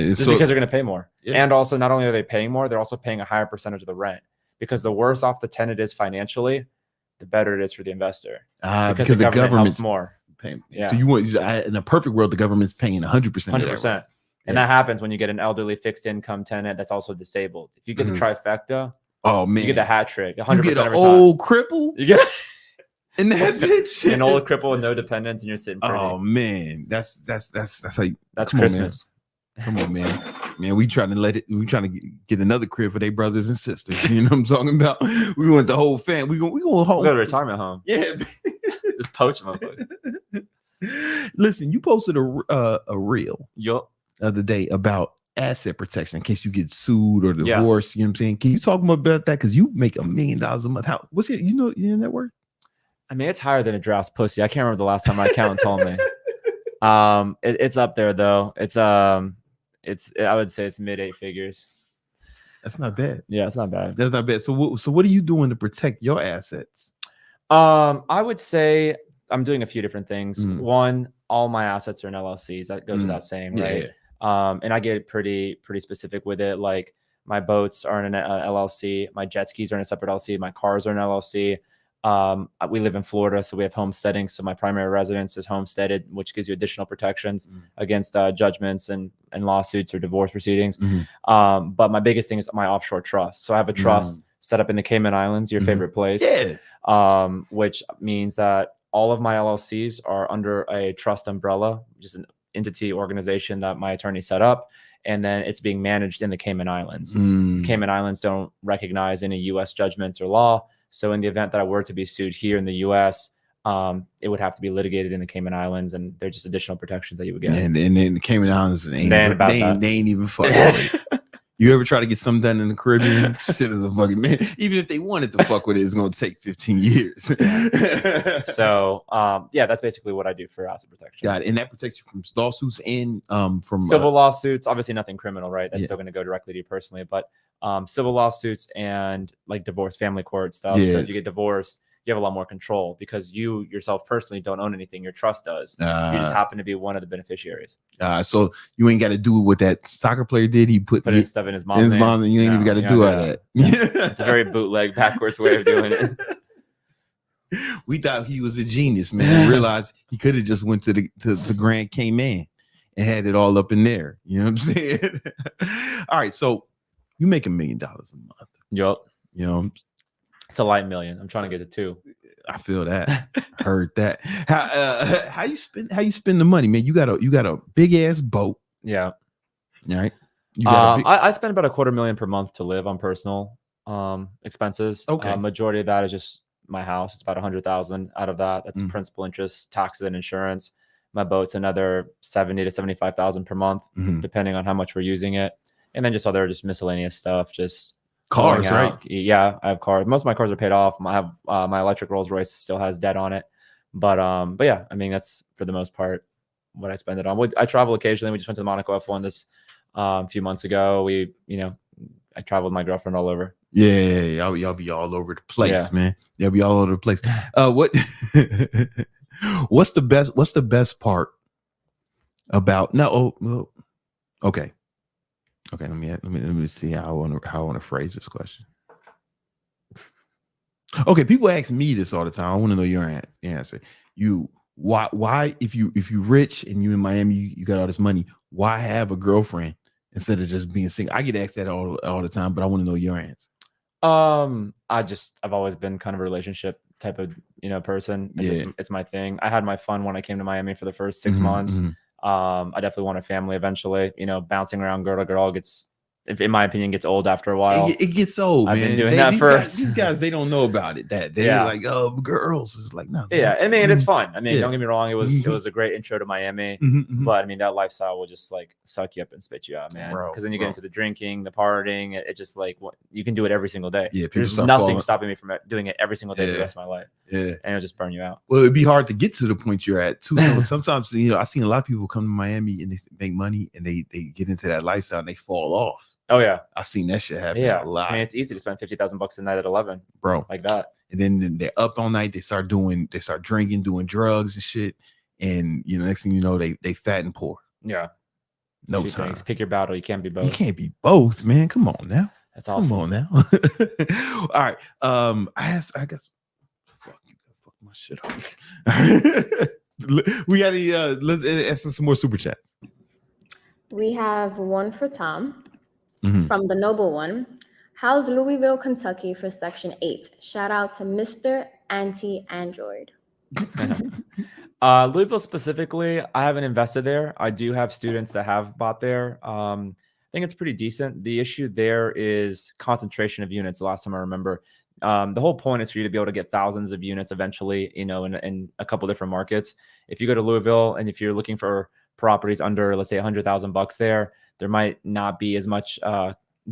Just because they're going to pay more. Yeah. And also, not only are they paying more, they're also paying a higher percentage of the rent, because the worse off the tenant is financially, the better it is for the investor. Because the government's more. Yeah. So you want, in a perfect world, the government's paying 100%. 100%. And that happens when you get an elderly fixed income tenant that's also disabled. If you get the trifecta, oh man, you get the hat trick. 100% you get an every old time. cripple. You get in that bitch, an old cripple with no dependents, and you're sitting pretty. Oh man, that's how you. That's Christmas. Come on, man. Man, we trying to get another crib for their brothers and sisters. You know what I'm talking about? We want the whole fam. We go to a retirement home. Yeah, just poach them. Listen, you posted a reel the other day about asset protection in case you get sued or divorced. You know what I'm saying? Can you talk more about that? Because you make $1 million a month. How? What's it? You know that word? I mean, it's higher than a draft's pussy. I can't remember the last time my accountant told me. It's up there though. I would say it's mid 8 figures. That's not bad. Yeah, it's not bad. That's not bad. So what are you doing to protect your assets? I would say I'm doing a few different things. One, all my assets are in LLCs. That goes without saying, right? And I get pretty specific with it. Like my boats are in an LLC, my jet skis are in a separate LLC, my cars are in an LLC. We live in Florida, so we have homesteading. So my primary residence is homesteaded, which gives you additional protections against judgments and lawsuits or divorce proceedings. But my biggest thing is my offshore trust. So I have a trust set up in the Cayman Islands, your favorite place. Which means that all of my LLCs are under a trust umbrella, which is an entity organization that my attorney set up. And then it's being managed in the Cayman Islands. Cayman Islands don't recognize any U.S. judgments or law. So in the event that I were to be sued here in the U.S., it would have to be litigated in the Cayman Islands, and there's just additional protections that you would get. And then the Cayman Islands they ain't even fucking. You ever try to get something done in the Caribbean? Shit is a fucking man. Even if they wanted to fuck with it, it's gonna take 15 years. So that's basically what I do for asset protection. Got it. And that protects you from lawsuits and from civil lawsuits. Obviously, nothing criminal, right? That's still going to go directly to you personally, but civil lawsuits and like divorce, family court stuff. So if you get divorced, you have a lot more control because you yourself personally don't own anything. Your trust does. You just happen to be one of the beneficiaries. So you ain't got to do what that soccer player did. He put his stuff in his mom's name. And you ain't even got to do all that. It's a very bootleg, backwards way of doing it. We thought he was a genius, man. We realized he could have just went to the Grand Cayman and had it all up in there. You know what I'm saying? All right, so you make $1 million a month. Yup. You know, it's a light million. I'm trying to get to 2. I feel that. Heard that. How you spend the money, man? You got a big ass boat. Yeah. All right. I spend about $250,000 per month to live on personal expenses. Okay. Majority of that is just my house. It's about $100,000 out of that. That's principal, interest, taxes, and insurance. My boat's another 70 to 75,000 per month, depending on how much we're using it. And then just other just miscellaneous stuff, just cars, right? Yeah, I have cars. Most of my cars are paid off. I have my electric Rolls Royce still has debt on it. But yeah, I mean, that's for the most part what I spend it on. I travel occasionally. We just went to the Monaco F1 this few months ago. I traveled with my girlfriend all over. Yeah, y'all be all over the place, man. Y'all be all over the place. What's the best part about okay. Let me see how I want to phrase this question. Okay, people ask me this all the time. I want to know your answer. Why if you rich and you in Miami, you got all this money, why have a girlfriend instead of just being single? I get asked that all the time, but I want to know your answer. I've always been kind of a relationship type of person. It's my thing. I had my fun when I came to Miami for the first 6 months. I definitely want a family eventually. Bouncing around girl to girl gets, in my opinion, gets old after a while. It gets old, man. I've been doing that first. These guys, they don't know about it. That they're like, oh, girls. It's like, no. Yeah, I mean, it's fun. I mean, don't get me wrong. It was a great intro to Miami, but I mean, that lifestyle will just like suck you up and spit you out, man. Because then you get into the drinking, the partying. It just like you can do it every single day. Yeah, there's nothing stopping me from doing it every single day for the rest of my life. Yeah, and it'll just burn you out. Well, it'd be hard to get to the point you're at too. So sometimes I've seen a lot of people come to Miami and they make money and they get into that lifestyle and they fall off. Oh yeah, I've seen that shit happen a lot. I mean, it's easy to spend $50,000 a night at 11, bro, like that. And then they're up all night. They start drinking, doing drugs and shit. And next thing you know, they fat and poor. Yeah, no time. Things. Pick your battle. You can't be both. You can't be both, man. Come on now. That's awful. Come on now. All right. I guess. Fuck you. Fuck my shit up. We got any? Let's ask some more super chats. We have one for Tom. From the Noble One. How's Louisville, Kentucky for Section 8? Shout out to Mr. Anti-Android. Louisville specifically, I haven't invested there. I do have students that have bought there. I think it's pretty decent. The issue there is concentration of units. The last time I remember, the whole point is for you to be able to get thousands of units eventually, in a couple different markets. If you go to Louisville and if you're looking for properties under, let's say, $100,000 there might not be as much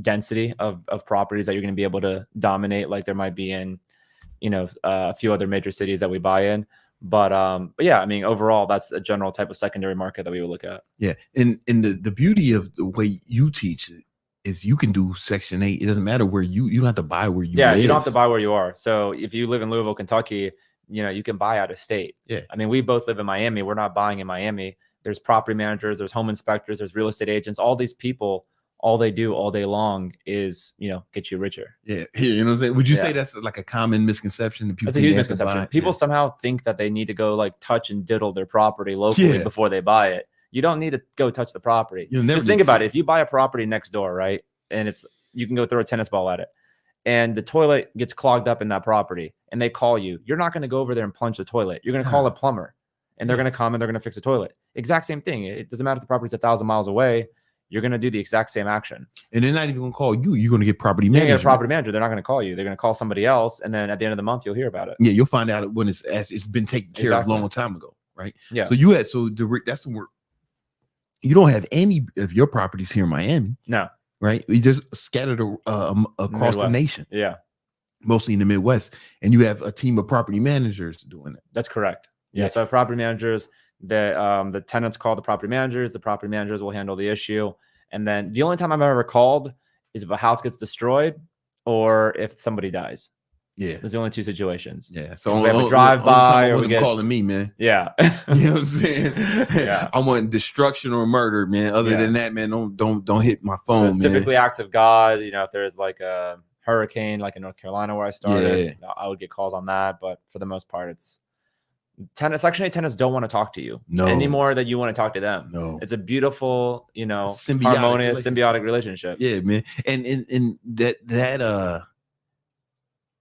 density of properties that you're going to be able to dominate like there might be in a few other major cities that we buy in. But yeah, I mean, overall, that's a general type of secondary market that we would look at. Yeah, and the beauty of the way you teach it is you can do Section 8. It doesn't matter where you don't have to buy where you live. You don't have to buy where you are. So if you live in Louisville, Kentucky, you can buy out of state. Yeah, I mean, we both live in Miami. We're not buying in Miami. There's property managers, there's home inspectors, there's real estate agents. All these people, all they do all day long is, get you richer. Yeah. You know what I'm saying? Would you say that's like a common misconception that people? That's a huge misconception. People somehow think that they need to go like touch and diddle their property locally before they buy it. You don't need to go touch the property. Just think about it. If you buy a property next door, right? And you can go throw a tennis ball at it and the toilet gets clogged up in that property and they call you, you're not going to go over there and plunge the toilet. You're going to call a plumber. And they're going to come and they're going to fix the toilet. Exact same thing. It doesn't matter if the property's 1,000 miles away. You're going to do the exact same action. And they're not even going to call you. You're going to get property manager. You're going to get a property manager. They're not going to call you. They're going to call somebody else. And then at the end of the month, you'll hear about it. Yeah, you'll find out when it's been taken care of a long time ago, right? Yeah. So that's the work. You don't have any of your properties here in Miami. No. Right? You just scattered across the nation. Yeah. Mostly in the Midwest. And you have a team of property managers doing it. That's correct. Yeah. So property managers. The tenants call the property managers. The property managers will handle the issue. And then the only time I've ever called is if a house gets destroyed or if somebody dies. Yeah. There's the only two situations. Yeah. So we have a drive-by or we get calling me, man. Yeah. You know what I'm saying? Yeah. I want destruction or murder, man. Other than that, man, don't hit my phone. So it's typically acts of God. If there's like a hurricane, like in North Carolina where I started, I would get calls on that. But for the most part, it's Section 8 tenants don't want to talk to you anymore than you want to talk to them. No, it's a beautiful, harmonious, symbiotic relationship. Yeah, man. And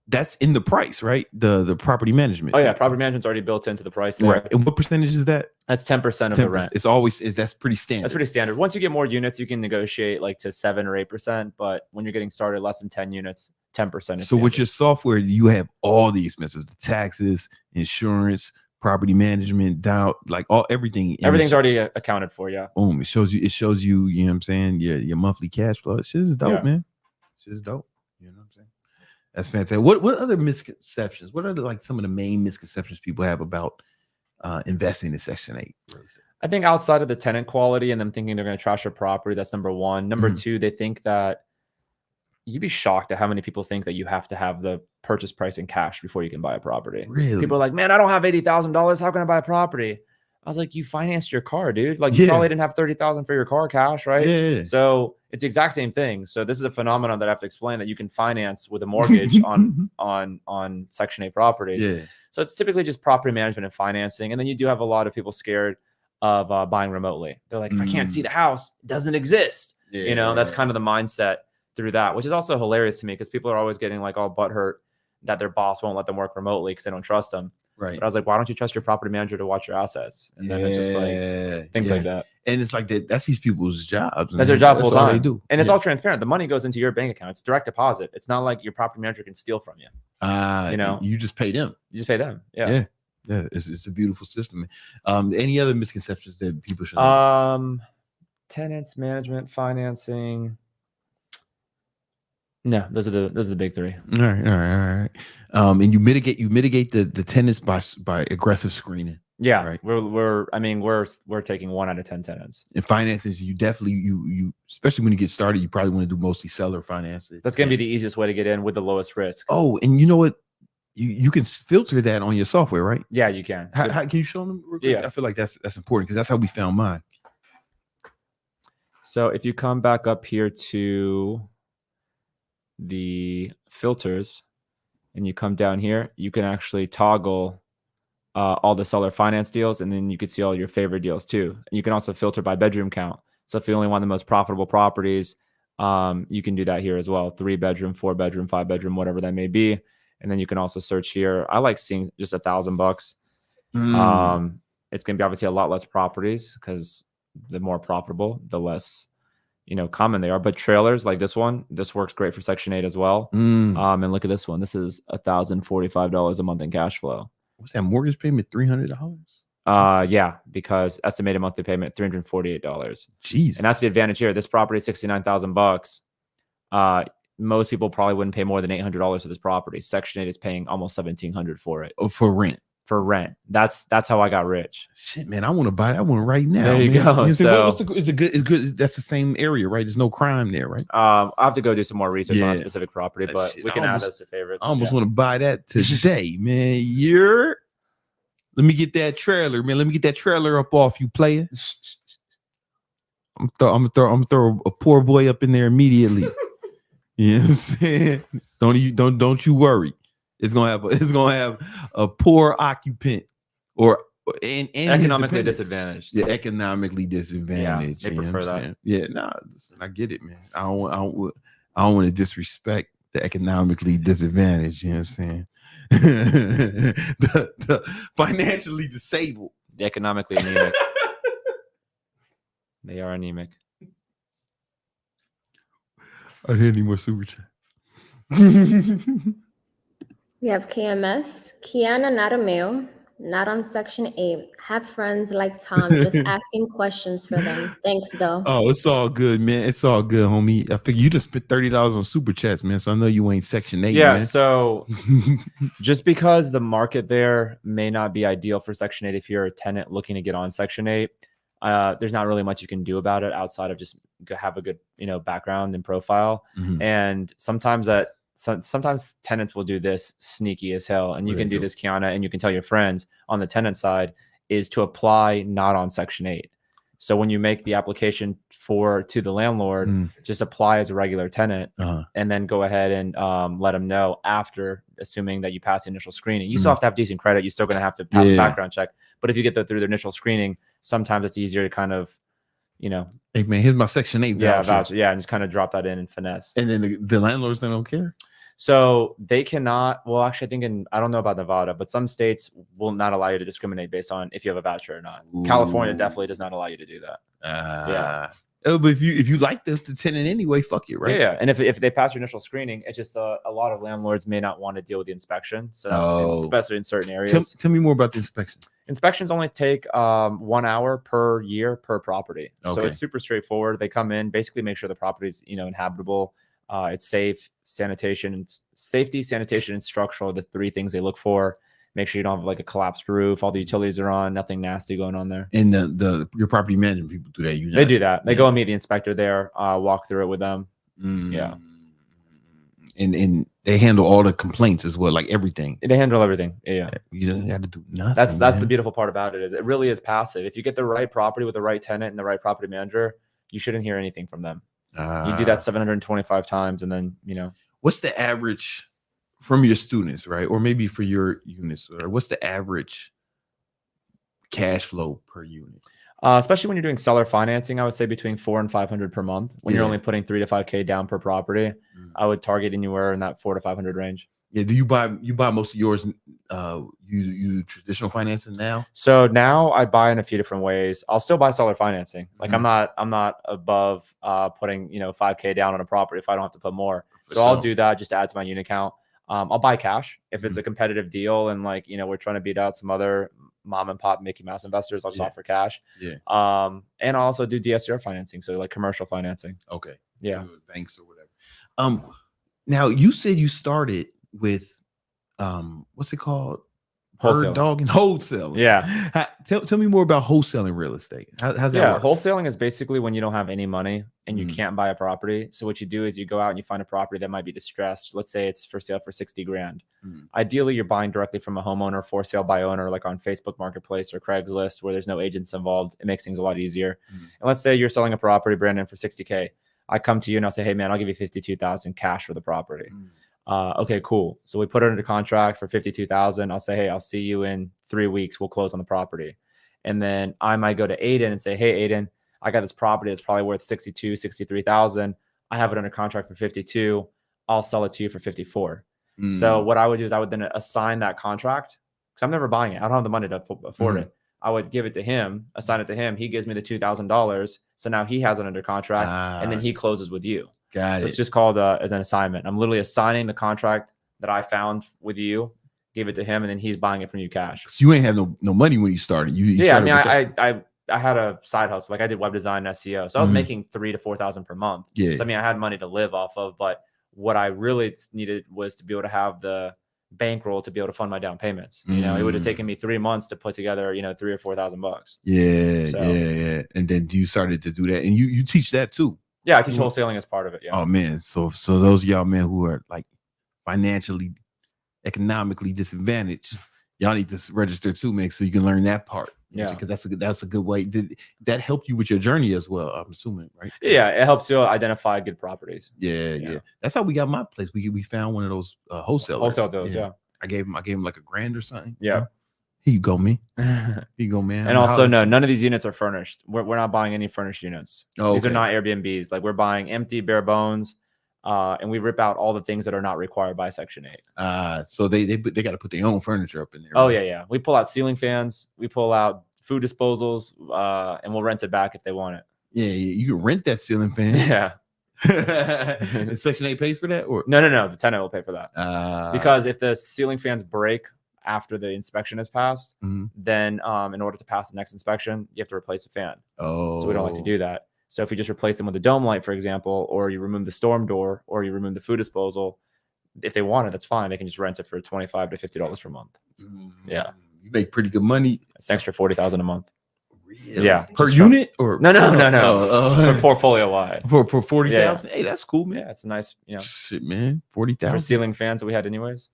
that's in the price, right? The property management. Oh yeah, property management's already built into the price there. Right. And what percentage is that? That's 10% of the rent. That's pretty standard. That's pretty standard. Once you get more units, you can negotiate like to 7 or 8%. But when you're getting started less than 10 units, 10%. So with your software, you have all the expenses, the taxes, insurance, property management, down, like everything. Everything's already accounted for. Yeah. Boom. It shows you, you know what I'm saying? Your monthly cash flow. Shit is dope, man. Shit is dope. You know what I'm saying? That's fantastic. What other misconceptions? What are like some of the main misconceptions people have about investing in Section 8? I think outside of the tenant quality and them thinking they're going to trash your property, that's number one. Number two, they think that you'd be shocked at how many people think that you have to have the purchase price in cash before you can buy a property. Really? People are like, man, I don't have $80,000. How can I buy a property? I was like, you financed your car, dude. Like you probably didn't have $30,000 for your car cash, right? Yeah. So it's the exact same thing. So this is a phenomenon that I have to explain, that you can finance with a mortgage on Section 8 properties. Yeah. So it's typically just property management and financing. And then you do have a lot of people scared of buying remotely. They're like, if I can't see the house, it doesn't exist. Yeah. You know, that's kind of the mindset through that, which is also hilarious to me because people are always getting like all butthurt that their boss won't let them work remotely because they don't trust them. Right. But I was like, why don't you trust your property manager to watch your assets? And then it's just like things like that. And it's like that's these people's jobs. That's their job full time. They do. And it's all transparent. The money goes into your bank account. It's direct deposit. It's not like your property manager can steal from you. You know, you just pay them. You just pay them. Yeah. It's a beautiful system. Any other misconceptions that people should know? Tenants, management, financing. No, those are the big three. All right. And you mitigate the tenants by aggressive screening. Yeah, right. We're taking 1 out of 10 tenants. In finances, you definitely you especially when you get started, you probably want to do mostly seller finances. That's gonna be the easiest way to get in with the lowest risk. Oh, and you know what? You can filter that on your software, right? Yeah, you can. How can you show them? Yeah, I feel like that's important because that's how we found mine. So if you come back up here to the filters and you come down here, you can actually toggle all the seller finance deals, and then you can see all your favorite deals too. And you can also filter by bedroom count. So if you only want the most profitable properties, you can do that here as well. 3-bedroom, 4-bedroom, 5-bedroom, whatever that may be. And then you can also search here. I like seeing just $1,000. It's going to be obviously a lot less properties because the more profitable, the less common they are. But trailers like this one, this works great for Section 8 as well. And look at this one. This is $1,045 a month in cash flow. What's that mortgage payment? $300? Yeah, because estimated monthly payment $348. Jesus. And that's the advantage here. This property is $69,000. Most people probably wouldn't pay more than $800 for this property. Section 8 is paying almost $1,700 for it. Oh, for rent. For rent. That's how I got rich. Shit, man, I want to buy that one right now. There you go. Is it good? That's the same area, right? There's no crime there, right? I'll have to go do some more research on a specific property, but we can add those to favorites. I almost want to buy that today, man. Let me get that trailer, man. Let me get that trailer up off you, player. I'm gonna throw a poor boy up in there immediately. You know what I'm saying? Don't you worry. It's gonna have a poor occupant and economically disadvantaged. Yeah, economically disadvantaged. Yeah, they prefer that. Yeah, listen, I get it, man. I don't want to disrespect the economically disadvantaged. You know what I'm saying? the financially disabled, the economically anemic. They are anemic. Are there any more super chats? We have KMS, Kiana, not a male, not on Section 8. Have friends like Tom, just asking questions for them. Thanks, though. Oh, it's all good, man. It's all good, homie. I figure you just spent $30 on super chats, man. So I know you ain't Section 8. Yeah, man. So just because the market there may not be ideal for Section 8, if you're a tenant looking to get on Section 8, there's not really much you can do about it outside of just have a good, background and profile. And sometimes tenants will do this sneaky as hell. And you can do this, Kiana, and you can tell your friends on the tenant side is to apply not on Section 8. So when you make the application to the landlord, just apply as a regular tenant and then go ahead and let them know after, assuming that you pass the initial screening. You still have to have decent credit. You're still going to have to pass a background check. But if you get through the initial screening, sometimes it's easier to kind of, hey man, here's my Section 8 voucher. Yeah, and just kind of drop that in and finesse. And then the landlords, they don't care. So they cannot. Well, actually, I think I don't know about Nevada, but some states will not allow you to discriminate based on if you have a voucher or not. California definitely does not allow you to do that. Oh, but if you like the tenant anyway, fuck it, right? Yeah. And if they pass your initial screening, it's just a lot of landlords may not want to deal with the inspection. So that's especially in certain areas. Tell me more about the inspection. Inspections only take 1 hour per year per property. So it's super straightforward. They come in, basically make sure the property's, inhabitable. It's safe, safety, sanitation, and structural are the 3 things they look for. Make sure you don't have like a collapsed roof. All the utilities are on. Nothing nasty going on there. And your property management people do that. They do that. They go and meet the inspector there. Walk through it with them. Yeah. And they handle all the complaints as well, like everything. They handle everything. Yeah. You don't have to do nothing. That's the beautiful part about it. Is it really is passive. If you get the right property with the right tenant and the right property manager, you shouldn't hear anything from them. You do that 725 times, and then what's the average from your students, right? Or maybe for your units, or what's the average cash flow per unit? Especially when you're doing seller financing, I would say between $400 and $500 per month. When you're only putting $3,000 to $5,000 down per property, I would target anywhere in that $400 to $500 range. Yeah. Do you buy most of yours? You traditional financing now? So now I buy in a few different ways. I'll still buy seller financing. Like I'm not above putting $5,000 down on a property if I don't have to put more. So I'll do that just to add to my unit count. I'll buy cash if it's a competitive deal and we're trying to beat out some other mom and pop Mickey Mouse investors. I'll just offer cash. Yeah. And I'll also do DSCR financing, so like commercial financing. Okay. Yeah. Banks or whatever. Now you said you started with what's it called? Wholesaling. Dog and wholesaling. Yeah. Tell me more about wholesaling real estate. How's that work? Wholesaling is basically when you don't have any money and you can't buy a property. So what you do is you go out and you find a property that might be distressed. Let's say it's for sale for 60 grand. Ideally, you're buying directly from a homeowner, for sale by owner, like on Facebook Marketplace or Craigslist, where there's no agents involved. It makes things a lot easier. And let's say you're selling a property, Brandon, for 60K. I come to you and I'll say, hey man, I'll give you 52,000 cash for the property. Okay, cool. So we put it under contract for 52,000. I'll say, hey, I'll see you in 3 weeks. We'll close on the property. And then I might go to Aiden and say, hey, Aiden, I got this property that's probably worth 62, 63,000. I have it under contract for 52. I'll sell it to you for 54. So what I would do is I would then assign that contract, because I'm never buying it. I don't have the money to afford it. I would give it to him, assign it to him. He gives me the $2,000. So now he has it under contract and then he closes with you. Got it. It's just called as an assignment. I'm literally assigning the contract that I found with you, give it to him, and then he's buying it from you cash. So you ain't have no money when you started. I had a side hustle. Like I did web design and SEO. So I was making $3,000 to $4,000 per month. Yeah. So I had money to live off of, but what I really needed was to be able to have the bankroll to be able to fund my down payments. It would have taken me 3 months to put together, $3,000 or $4,000. Yeah. And then you started to do that, and you teach that too. Yeah, I teach wholesaling as part of it. Yeah. Oh man, so those of y'all men who are like financially, economically disadvantaged, y'all need to register too, man, so you can learn that part. Yeah, because that's a good way. Did that help you with your journey as well? I'm assuming, right? Yeah, it helps you identify good properties. Yeah. That's how we got my place. We found one of those wholesalers. Wholesale deals. Yeah. I gave him like $1,000 or something. Yeah. Here you go, me. Here you go, man. And also, no, none of these units are furnished. We're not buying any furnished units. These are not Airbnbs. Like we're buying empty, bare bones, and we rip out all the things that are not required by Section 8. So they got to put their own furniture up in there. Oh right? Yeah. We pull out ceiling fans. We pull out food disposals, and we'll rent it back if they want it. Yeah, you can rent that ceiling fan. Yeah. Section 8 pays for that, or no, the tenant will pay for that. Because if the ceiling fans break after the inspection is passed, then in order to pass the next inspection, you have to replace the fan. So we don't like to do that. So if you just replace them with a dome light, for example, or you remove the storm door, or you remove the food disposal, if they want it, that's fine. They can just rent it for $25 to $50 per month. Yeah, you make pretty good money. It's an extra $40,000 a month. Really? Yeah, per unit or no. For portfolio wide. For 40,000. Hey, that's cool, man. Yeah, it's a nice, shit, man. 40,000 for ceiling fans that we had anyways.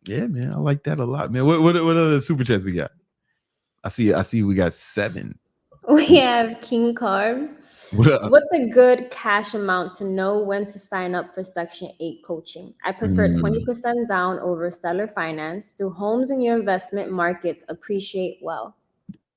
Yeah, man, I like that a lot, man. What other super chats we got? I see we got 7. We have King Carbs. What's a good cash amount to know when to sign up for Section 8 coaching? I prefer 20% down over seller finance. Do homes in your investment markets appreciate well?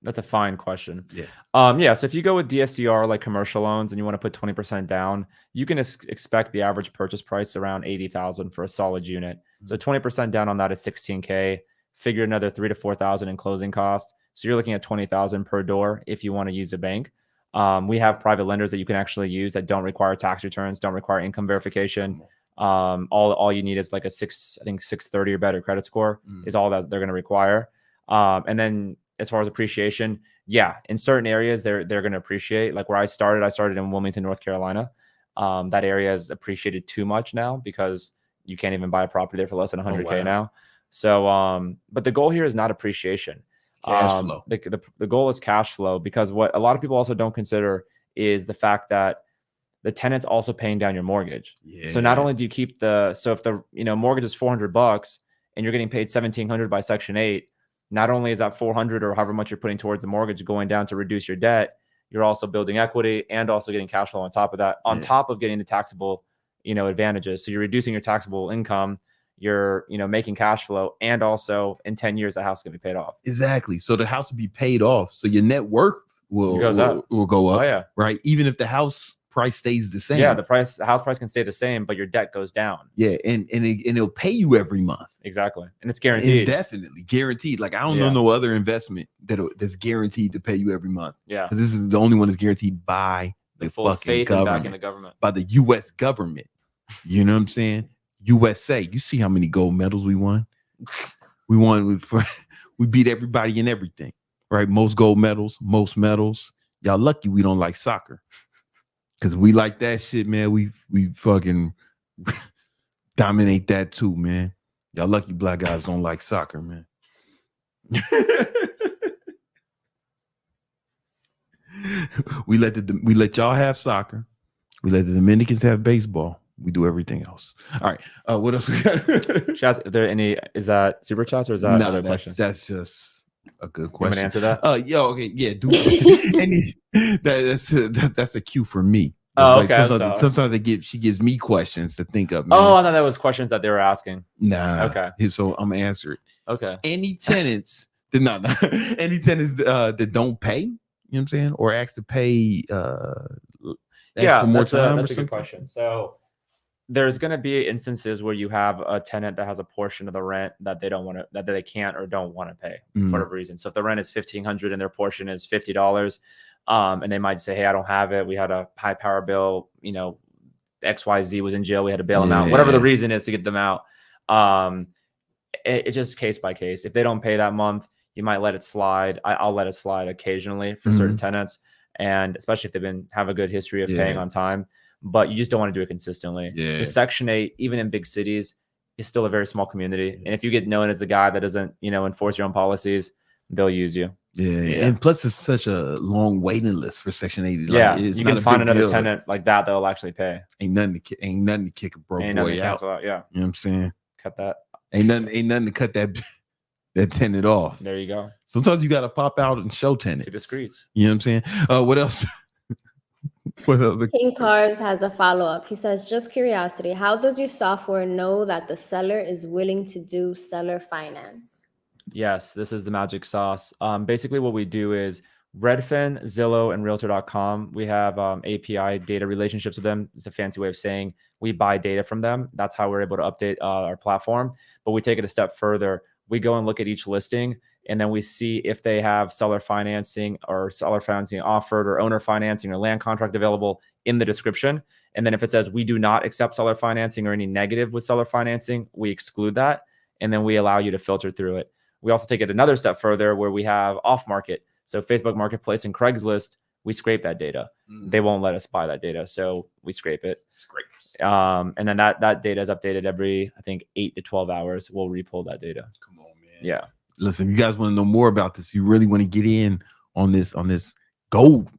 That's a fine question. Yeah. So if you go with DSCR, like commercial loans, and you want to put 20% down, you can expect the average purchase price around 80,000 for a solid unit. So 20% down on that is 16K. Figure another 3,000 to 4,000 in closing costs. So you're looking at 20,000 per door if you want to use a bank. We have private lenders that you can actually use that don't require tax returns, don't require income verification. All you need is like a 630 or better credit score is all that they're going to require. And then as far as appreciation, yeah, in certain areas they're going to appreciate. Like where I started in Wilmington, North Carolina. That area has appreciated too much now because you can't even buy a property there for less than 100K now. So, but the goal here is not appreciation. Cash flow. The goal is cash flow, because what a lot of people also don't consider is the fact that the tenant's also paying down your mortgage. Yeah. So not only do you keep so if the mortgage is $400 and you're getting paid $1,700 by Section 8, not only is that $400 or however much you're putting towards the mortgage going down to reduce your debt, you're also building equity and also getting cash flow on top of that, on top of getting the taxable advantages. So you're reducing your taxable income. You're making cash flow, and also in 10 years the house is going to be paid off. Exactly. So the house will be paid off, so your net worth will go up. Oh yeah, right. Even if the house price stays the same. Yeah, the house price can stay the same, but your debt goes down. Yeah, and it'll pay you every month. Exactly, and it's guaranteed. Definitely guaranteed. Like I don't know no other investment that's guaranteed to pay you every month. Yeah, because this is the only one that's guaranteed by the full fucking faith government, and back in the government, by the U.S. government. You know what I'm saying? USA. You see how many gold medals we won? We beat everybody in everything, right? Most gold medals, most medals. Y'all lucky we don't like soccer, because we like that shit, man. We fucking dominate that too, man. Y'all lucky black guys don't like soccer, man. we let y'all have soccer. We let the Dominicans have baseball. We do everything else. All right. What else we got? Chats, are there any? Is that super chats or is that another question? That's just a good question. You want to answer that? Okay, yeah. That's a cue for me. Oh, like okay. Sometimes she gives me questions to think of. Man. Oh, I thought that was questions that they were asking. Nah. Okay. So I'm gonna answer it. Okay. Any tenants any tenants that don't pay, you know what I'm saying, or ask to pay for more time. That's a good question. So there's going to be instances where you have a tenant that has a portion of the rent that they don't want to, that they can't or don't want to pay for whatever reason. So if the rent is $1,500 and their portion is $50, and they might say, hey, I don't have it. We had a high power bill, XYZ was in jail. We had to bail them out, whatever the reason is to get them out. It's just case by case. If they don't pay that month, you might let it slide. I'll let it slide occasionally for certain tenants. And especially if they've have a good history of paying on time. But you just don't want to do it consistently. Yeah. The Section 8, even in big cities, is still a very small community. And if you get known as the guy that doesn't, enforce your own policies, they'll use you. Yeah. And plus it's such a long waiting list for Section 8. Like, you can find another tenant like that that'll actually pay. Ain't nothing to kick a broke boy out. Yeah. You know what I'm saying? Cut that. Ain't nothing to cut that tenant off. There you go. Sometimes you gotta pop out and show tenants. To the streets. You know what I'm saying? What else? King Cars has a follow-up. He says, just curiosity, how does your software know that the seller is willing to do seller finance? Yes, this is the magic sauce. Basically what we do is Redfin, Zillow, and Realtor.com. We have API data relationships with them. It's a fancy way of saying we buy data from them. That's how we're able to update our platform. But we take it a step further. We go and look at each listing, and then we see if they have seller financing or seller financing offered or owner financing or land contract available in the description. And then if it says we do not accept seller financing or any negative with seller financing, we exclude that. And then we allow you to filter through it. We also take it another step further where we have off market. So Facebook Marketplace and Craigslist, we scrape that data. They won't let us buy that data. So we scrape it. And then that data is updated every, I think, 8 to 12 hours. We'll repull that data. Come on, man. Yeah. Listen, if you guys want to know more about this, you really want to get in on this gold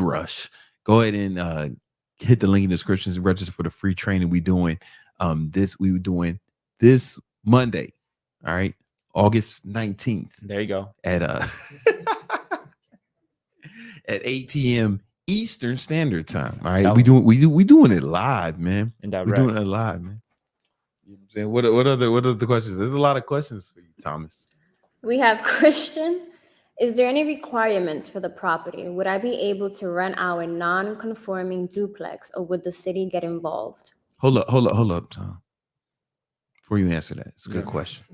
rush, go ahead and hit the link in the description and register for the free training we're doing this Monday. All right. August 19th. There you go. At at 8 p.m. Eastern Standard Time. All right. We doing it live, man. We're doing it live, man. You know what I'm saying? What other questions? There's a lot of questions for you, Thomas. We have Christian. Is there any requirements for the property? Would I be able to rent out a non-conforming duplex, or would the city get involved? Hold up, Tom. Before you answer that, it's a good question.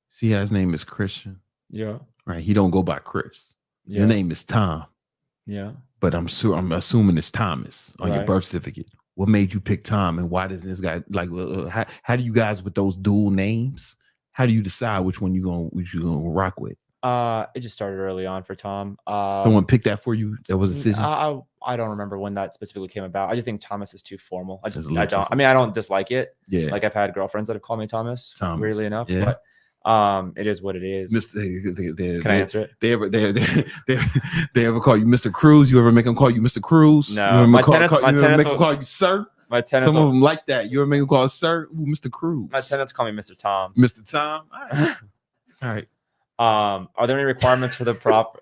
See how his name is Christian? Yeah. Right. He don't go by Chris. Yeah. Your name is Tom. Yeah. but I'm assuming it's Thomas on your Right. birth certificate. What made you pick Tom, and why doesn't this guy like? How do you guys with those dual names? How do you decide which one you gonna rock with? It just started early on for Tom. Someone picked that for you. That was a decision. I don't remember when that specifically came about. I just think Thomas is too formal. I don't. I mean, I don't dislike it. Yeah. Like I've had girlfriends that have called me Thomas. Weirdly enough. Yeah. But it is what it is. Can I answer it? They ever call you Mr. Cruz? You ever make them call you Mr. Cruz? No. My tenants call you sir. My tenants. Some of them like that. You ever make them call sir? Ooh, Mr. Cruz. My tenants call me Mr. Tom. Mr. Tom. All right. All right. Are there any requirements for the prop?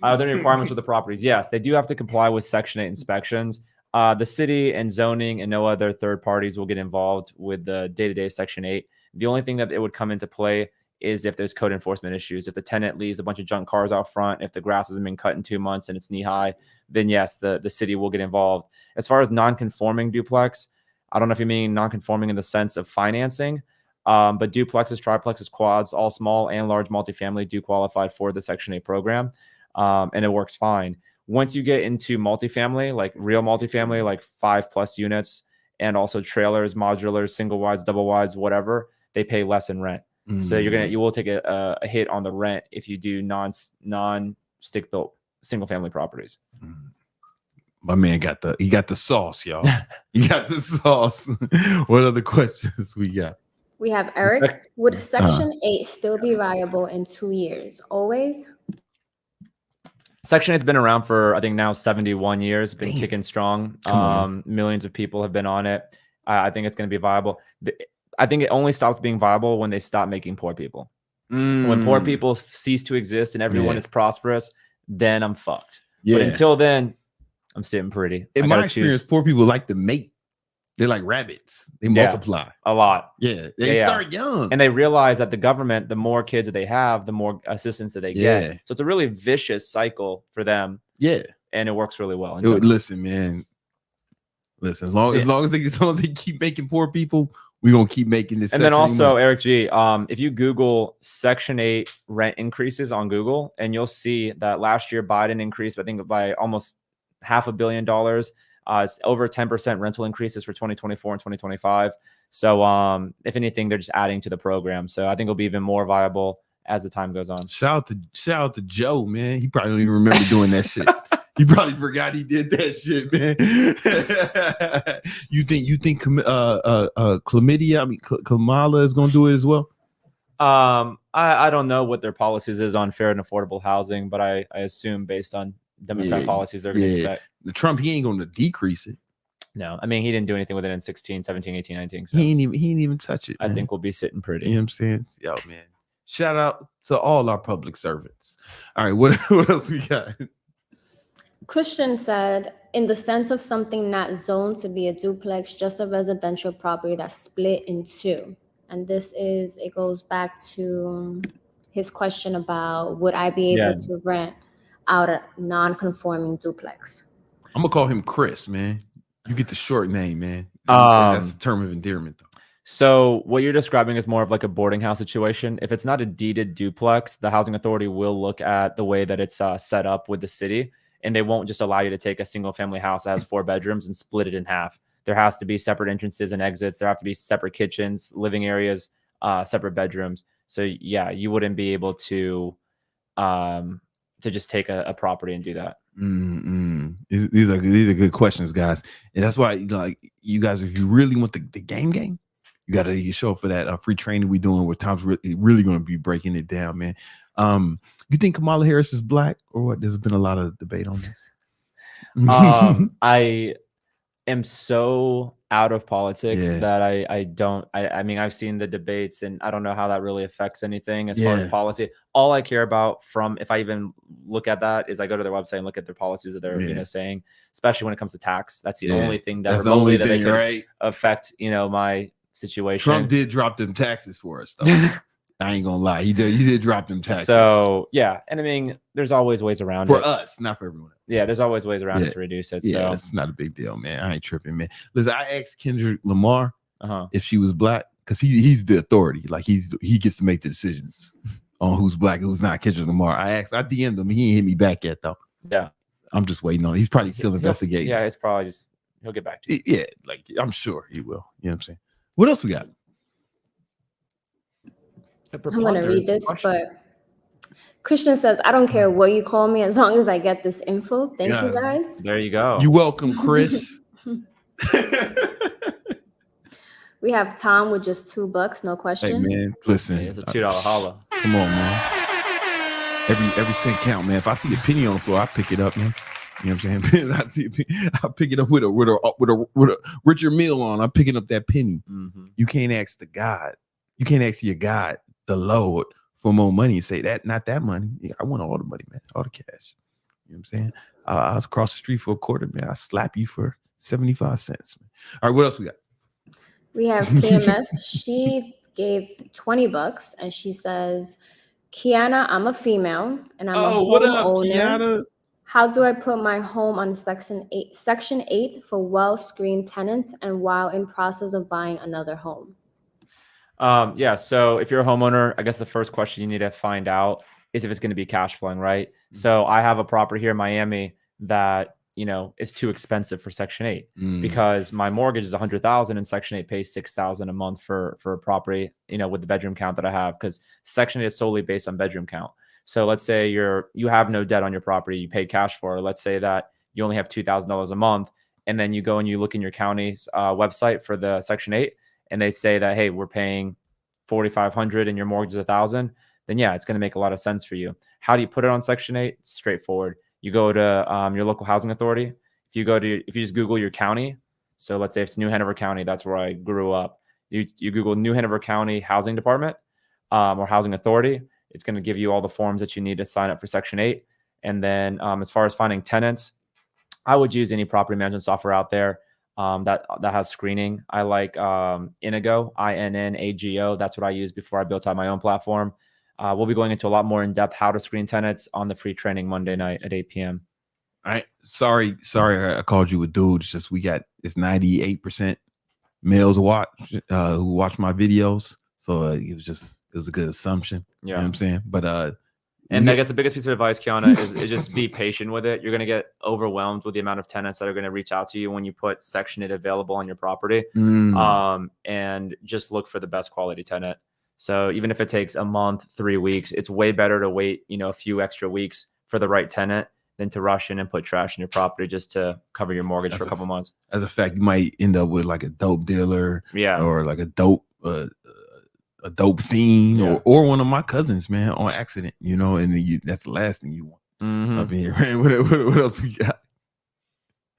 Are there any requirements for the properties? Yes, they do have to comply with Section 8 inspections. The city and zoning and no other third parties will get involved with the day-to-day Section 8. The only thing that it would come into play is if there's code enforcement issues. If the tenant leaves a bunch of junk cars out front, if the grass hasn't been cut in 2 months and it's knee-high, then yes, the city will get involved. As far as non-conforming duplex, I don't know if you mean non-conforming in the sense of financing, but duplexes, triplexes, quads, all small and large multifamily do qualify for the Section 8 program, and it works fine. Once you get into multifamily, like real multifamily, like 5+ units, and also trailers, modulars, single wides, double wides, whatever, they pay less in rent. So you will take a hit on the rent if you do non-stick built single family properties. My man got the sauce, y'all. He got the sauce. What other questions we got? We have Eric. Would Section 8 still be viable in 2 years? Always? Section 8's been around for, I think, now 71 years, been kicking strong. Millions of people have been on it. I think it's going to be viable. I think it only stops being viable when they stop making poor people. When poor people cease to exist and everyone is prosperous, then I'm fucked. But until then, I'm sitting pretty. In my experience, poor people like to mate. They're like rabbits. They multiply a lot. Yeah, they start young, and they realize that the government, the more kids that they have, the more assistance that they get. So it's a really vicious cycle for them. Yeah, and it works really well. Listen, man. Listen, as long as they keep making poor people, we're gonna keep making this. And then also, Eric G, if you Google Section 8 rent increases on Google, and you'll see that last year Biden increased, I think, by almost $500 million. It's over 10% rental increases for 2024 and 2025. So if anything, they're just adding to the program. So I think it'll be even more viable as the time goes on. Shout out to Joe, man. He probably don't even remember doing that shit. He probably forgot he did that shit, man. You think Kamala is gonna do it as well? I don't know what their policies is on fair and affordable housing, but I assume based on Democrat policies, they're going to expect. The Trump, he ain't going to decrease it. No, I mean, he didn't do anything with it in 16, 17, 18, 19. So he ain't even touch it. I think we'll be sitting pretty. You know what I'm saying? Yo, man. Shout out to all our public servants. All right, what else we got? Christian said, in the sense of something not zoned to be a duplex, just a residential property that's split in two. And it goes back to his question about, would I be able to rent out a non-conforming duplex? I'm gonna call him Chris, man. You get the short name, man. That's a term of endearment, though. So what you're describing is more of like a boarding house situation. If it's not a deeded duplex, the housing authority will look at the way that it's set up with the city, and they won't just allow you to take a single family house that has 4 bedrooms and split it in half. There has to be separate entrances and exits. There have to be separate kitchens, living areas, separate bedrooms. So yeah, you wouldn't be able to just take a property and do that. These are good questions, guys, and that's why, like, you guys, if you really want the game, you gotta show up for that free training we doing where Tom's really going to be breaking it down, man. You think Kamala Harris is black or what? There's been a lot of debate on this. I am so out of politics that I mean, I've seen the debates and I don't know how that really affects anything as far as policy. All I care about if I even look at that, is I go to their website and look at their policies that they're saying, especially when it comes to tax. That's the only thing that remotely that they can affect, my situation. Trump did drop them taxes for us, though. I ain't gonna lie, he did drop them taxes. So yeah, and I mean, there's always ways around for it. us, not for everyone else. Yeah, there's always ways around it to reduce it. Yeah, so it's not a big deal, man. I ain't tripping, man. Listen, I asked Kendrick Lamar if she was black, because he's the authority. Like, he gets to make the decisions on who's black and who's not. Kendrick Lamar. I DM'd him. He ain't hit me back yet, though. Yeah. I'm just waiting on it. He's probably still investigating. Yeah, it's probably just he'll get back to you. Yeah, like I'm sure he will. You know what I'm saying? What else we got? I'm going to read this, but Christian says, I don't care what you call me as long as I get this info. Thank you, guys. There you go. You're welcome, Chris. We have Tom with just $2, no question. Hey, man, listen. It's a $2 holla. Come on, man. Every cent count, man. If I see a penny on the floor, I pick it up, man. You know what I'm saying? I see a penny, I pick it up with a Richard Mille on. I'm picking up that penny. Mm-hmm. You can't ask the God. You can't ask your God, the Lord, for more money and say that, not that money. Yeah, I want all the money, man. All the cash. You know what I'm saying? I was across the street for a quarter, man. I slap you for 75 cents. Man. All right, what else we got? We have KMS. She gave $20 and she says, Kiana, I'm a female and I'm a homeowner. Kiana? How do I put my home on Section 8 for well-screened tenants and while in process of buying another home? Yeah. So if you're a homeowner, I guess the first question you need to find out is if it's going to be cash flowing, right? Mm-hmm. So I have a property here in Miami that, you know, is too expensive for Section 8 because my mortgage is $100,000 and Section 8 pays $6,000 a month for a property, you know, with the bedroom count that I have, because Section 8 is solely based on bedroom count. So let's say you have no debt on your property, you paid cash for it. Let's say that you only have $2,000 a month, and then you go and you look in your county's website for the Section 8, and they say that, hey, we're paying $4,500 and your mortgage is $1,000. Then yeah, it's going to make a lot of sense for you. How do you put it on Section 8? Straightforward. You go to your local housing authority. If you just Google your county, so let's say if it's New Hanover County, that's where I grew up. You Google New Hanover County Housing Department or Housing Authority. It's going to give you all the forms that you need to sign up for Section 8. And then as far as finding tenants, I would use any property management software out there that has screening. I like Inigo, INNAGO. That's what I used before I built out my own platform. We'll be going into a lot more in depth how to screen tenants on the free training Monday night at 8 p.m. All right. Sorry. I called you a dude. It's just it's 98% males who watch my videos. So it was a good assumption. Yeah. You know what I'm saying? But and I guess the biggest piece of advice, Kiana, is just be patient with it. You're going to get overwhelmed with the amount of tenants that are going to reach out to you when you put Section 8 available on your property. And just look for the best quality tenant. So even if it takes a month, 3 weeks, it's way better to wait, a few extra weeks for the right tenant than to rush in and put trash in your property just to cover your mortgage for a couple months. As a fact, you might end up with like a dope dealer, or like a dope fiend, or one of my cousins, man, on accident, and that's the last thing you want up in here. Man, what else we got?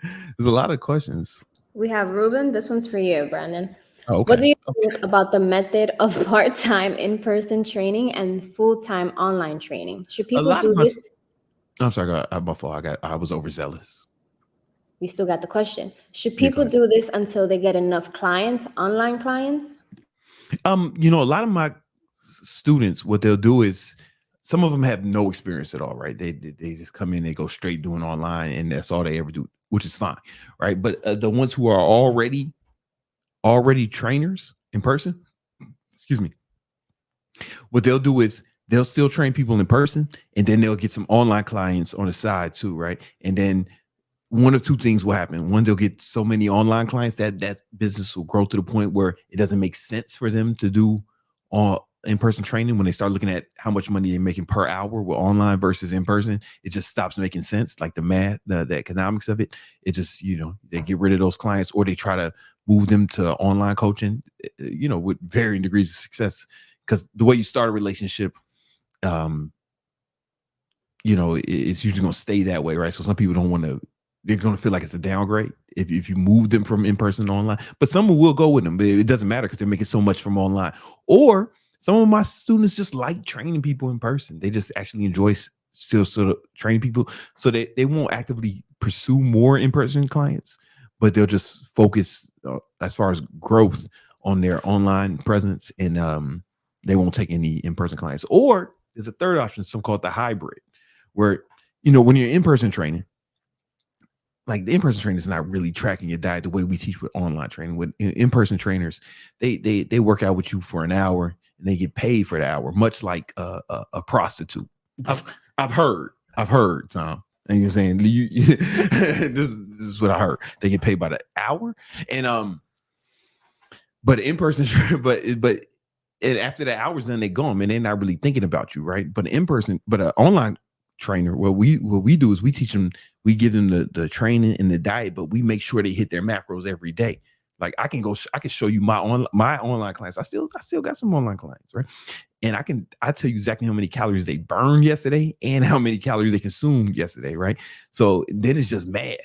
There's a lot of questions. We have Ruben. This one's for you, Brandon. Oh, okay. What do you think about the method of part-time in-person training and full-time online training? Should people do this? I'm sorry, my fault. I was overzealous. We still got the question. Should people do this until they get enough clients, online clients? A lot of my students, what they'll do is, some of them have no experience at all, right? They just come in, they go straight doing online, and that's all they ever do, which is fine, right? But the ones who are already trainers in person, excuse me, what they'll do is they'll still train people in person, and then they'll get some online clients on the side too, right? And then one of two things will happen. One, they'll get so many online clients that business will grow to the point where it doesn't make sense for them to do in-person training. When they start looking at how much money they're making per hour with online versus in person, it just stops making sense. Like the math, the economics of it, it just, they get rid of those clients, or they try to move them to online coaching, with varying degrees of success. Because the way you start a relationship, it's usually going to stay that way, right? So some people they're going to feel like it's a downgrade if you move them from in-person to online. But some will go with them, but it doesn't matter because they're making so much from online. Or some of my students just like training people in person. They just actually enjoy still sort of training people. So they won't actively pursue more in-person clients, but they'll just focus as far as growth on their online presence, and they won't take any in-person clients. Or there's a third option, some called the hybrid, where, when you're in-person training, like the in-person training is not really tracking your diet the way we teach with online training. With in-person trainers, they work out with you for an hour and they get paid for the hour, much like a prostitute. I've heard, Tom. And you're saying this is what I heard. They get paid by the hour, and but in person, and after the hours, then they gone, man. They're not really thinking about you, right? But in person, but an online trainer, what we do is we teach them, we give them the training and the diet, but we make sure they hit their macros every day. Like I can show you my online clients. I still got some online clients, right? And I tell you exactly how many calories they burned yesterday and how many calories they consumed yesterday, right? So then it's just math.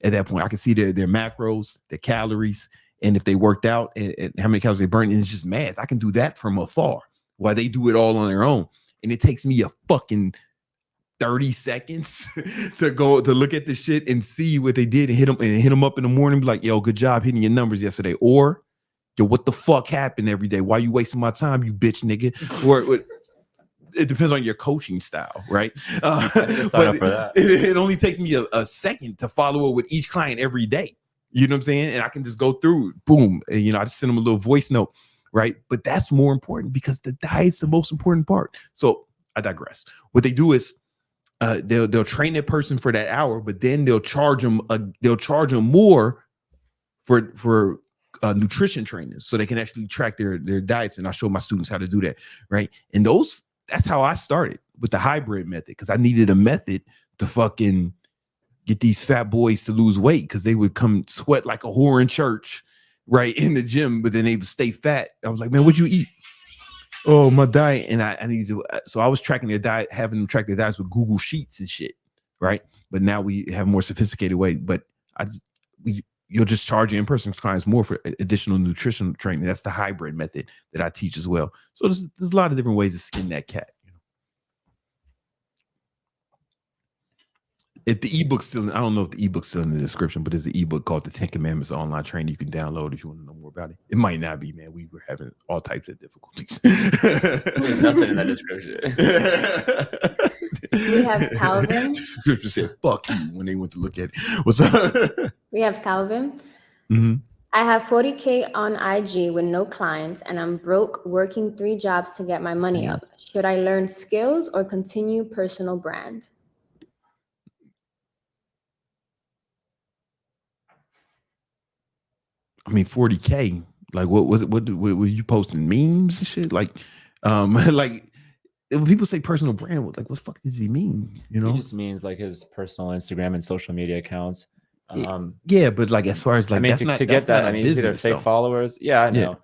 At that point, I can see their macros, their calories, and if they worked out and how many calories they burned. And it's just math. I can do that from afar while they do it all on their own. And it takes me a fucking 30 seconds to look at the shit and see what they did and hit them up in the morning, be like, yo, good job hitting your numbers yesterday. Or, yo, what the fuck happened every day? Why you wasting my time, you bitch nigga? Or it depends on your coaching style, right? But it only takes me a second to follow up with each client every day. You know what I'm saying? And I can just go through, boom, and I just send them a little voice note, right? But that's more important because the diet's the most important part. So I digress. What they do is they'll train that person for that hour, but then they'll charge them more for nutrition training, so they can actually track their diets. And I show my students how to do that, right? And that's how I started with the hybrid method, because I needed a method to fucking get these fat boys to lose weight, because they would come sweat like a whore in church, right, in the gym, but then they would stay fat. I was like, man, what'd you eat? Oh, my diet. And I need to, so I was tracking their diet, having them track their diets with Google Sheets and shit, right? But now we have a more sophisticated way. But you'll just charge your in-person clients more for additional nutritional training. That's the hybrid method that I teach as well. So there's a lot of different ways to skin that cat. If the ebook's still, I don't know if the ebook's still in the description, but there's an ebook called The 10 Commandments online training you can download if you want to know more about it. It might not be, man. We were having all types of difficulties. There's nothing in that description. We have Calvin. The description said, fuck you, when they went to look at it. What's up? We have Calvin. Mm-hmm. I have 40K on IG with no clients, and I'm broke working 3 jobs to get my money up. Should I learn skills or continue personal brand? I mean, 40K. Like, what was it? What were you posting memes and shit? Like when people say personal brand, like, what the fuck does he mean? You know, he just means like his personal Instagram and social media accounts. Yeah, but like as far as like, I mean, that's to get that, I mean, either fake followers. Yeah, I know, yeah.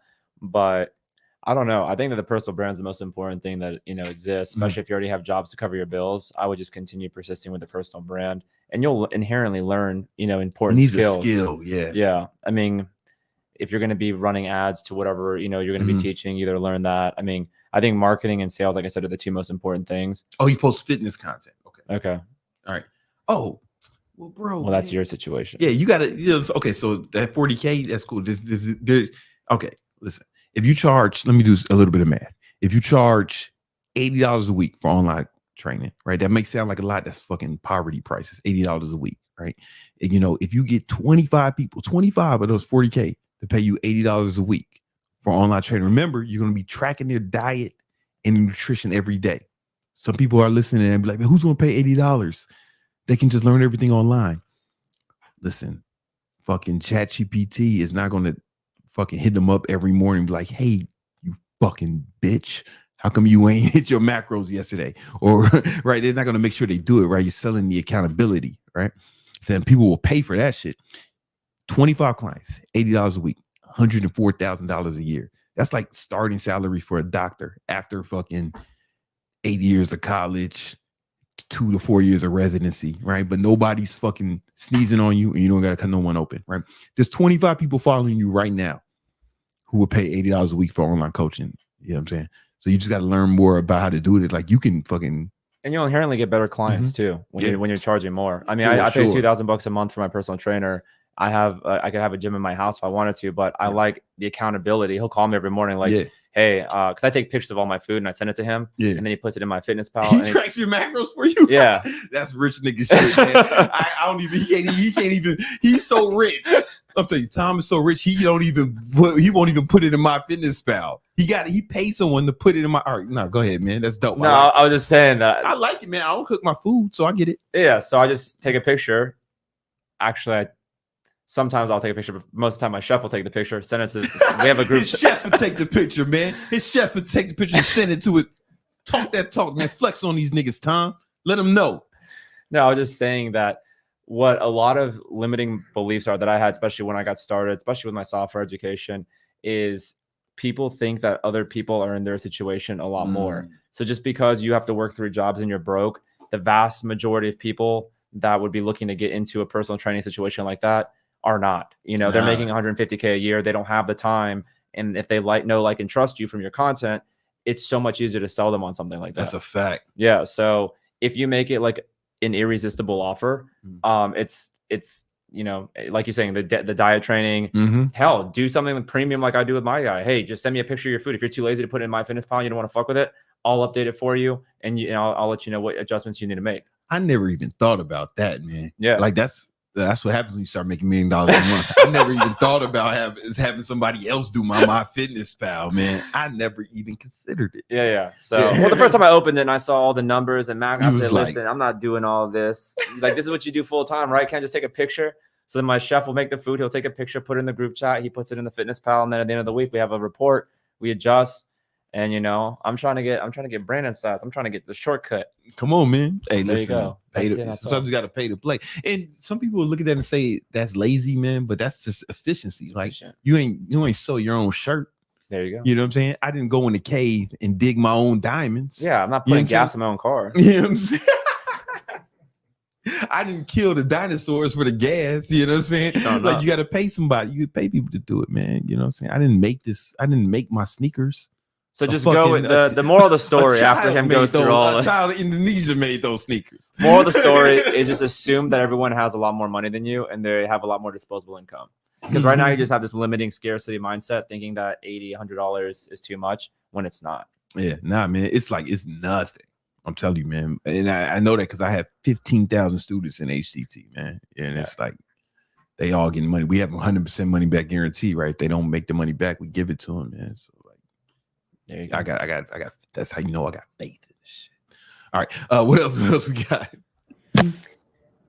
But I don't know. I think that the personal brand is the most important thing that exists, especially if you already have jobs to cover your bills. I would just continue persisting with the personal brand, and you'll inherently learn, important skills. Skill, yeah. Yeah, I mean, if you're going to be running ads to whatever you're going to be teaching, either learn that. I mean, I think marketing and sales, like I said, are the 2 most important things. Oh, you post fitness content. Okay. All right. Oh, well, bro. Well, that's your situation. Yeah, you got to. Okay, so that 40K, that's cool. There's okay. Listen, if you charge, let me do a little bit of math. If you charge $80 a week for online training, right? That makes sound like a lot. That's fucking poverty prices. $80 a week, right? And, if you get 25 people, 25 of those 40K to pay you $80 a week for online training. Remember, you're going to be tracking their diet and nutrition every day. Some people are listening and be like, man, who's going to pay $80? They can just learn everything online. Listen, fucking ChatGPT is not going to fucking hit them up every morning and be like, hey, you fucking bitch, how come you ain't hit your macros yesterday? Or, right, they're not going to make sure they do it, right? You're selling the accountability, right? So then people will pay for that shit. 25 clients, $80 a week, $104,000 a year. That's like starting salary for a doctor after fucking 8 years of college, 2 to 4 years of residency, right? But nobody's fucking sneezing on you and you don't got to cut no one open, right? There's 25 people following you right now who will pay $80 a week for online coaching. You know what I'm saying? So you just got to learn more about how to do it. Like you can fucking... And you'll inherently get better clients too when you're charging more. I mean, I pay $2,000 a month for my personal trainer. I could have a gym in my house if I wanted to, but I like the accountability. He'll call me every morning, like, hey, because I take pictures of all my food and I send it to him, and then he puts it in my fitness pal. He tracks your macros for you. Yeah, that's rich nigga shit, man. I don't even. He can't even. He's so rich. I'm telling you, Tom is so rich, he won't even put it in my fitness pal. He pays someone to put it in my. All right, no, go ahead, man. That's dope. No, I was just saying that. I like it, man. I don't cook my food, so I get it. Yeah, so I just take a picture. Actually, sometimes I'll take a picture, but most of the time my chef will take the picture, send it to. We have a group. His chef will take the picture, man. His chef will take the picture and send it to it. Talk that talk, man. Flex on these niggas, Tom. Let them know. No, I was just saying that what a lot of limiting beliefs are that I had, especially when I got started, especially with my software education, is people think that other people are in their situation a lot more. So just because you have to work 3 jobs and you're broke, the vast majority of people that would be looking to get into a personal training situation like that are not. You know, they're making $150K a year. They don't have the time. And if they know, like, and trust you from your content, it's so much easier to sell them on something like that. That's a fact. Yeah. So if you make it like an irresistible offer, it's you know, like you're saying, the diet training, hell, do something with premium like I do with my guy. Hey, just send me a picture of your food. If you're too lazy to put it in MyFitnessPal, you don't want to fuck with it, I'll update it for you, and I'll let you know what adjustments you need to make. I never even thought about that, man. Yeah, like that's what happens when you start making $1 million a month. I never even thought about having somebody else do my MyFitnessPal, man. I never even considered it. Yeah. So, well, the first time I opened it and I saw all the numbers and Mac, I said, listen, I'm not doing all of this. Like, this is what you do full time, right? Can't just take a picture. So then my chef will make the food. He'll take a picture, put it in the group chat. He puts it in the FitnessPal, and then at the end of the week, we have a report. We adjust. And I'm trying to get Brandon size. I'm trying to get the shortcut. Come on, man. Hey, there listen, you go. Sometimes you got to pay to play. And some people look at that and say that's lazy, man. But that's just efficiency. Like you ain't sew your own shirt. There you go. You know what I'm saying? I didn't go in the cave and dig my own diamonds. Yeah, I'm not putting gas in my own car. You know what I'm saying? I didn't kill the dinosaurs for the gas. You know what I'm saying? Like, you got to pay somebody. You pay people to do it, man. You know what I'm saying? I didn't make my sneakers. So just go with the moral of the story after him goes through all. A child in Indonesia made those sneakers. Moral of the story is just assume that everyone has a lot more money than you and they have a lot more disposable income. Because right now you just have this limiting scarcity mindset, thinking that $80, $100 is too much when it's not. Yeah, nah, man. It's like it's nothing. I'm telling you, man. And I know that because I have 15,000 students in HTT, man. And it's like they all getting money. We have 100% money back guarantee, right? If they don't make the money back, we give it to them, man. So there you go. I got. That's how you know I got faith in this shit. All right. What else we got?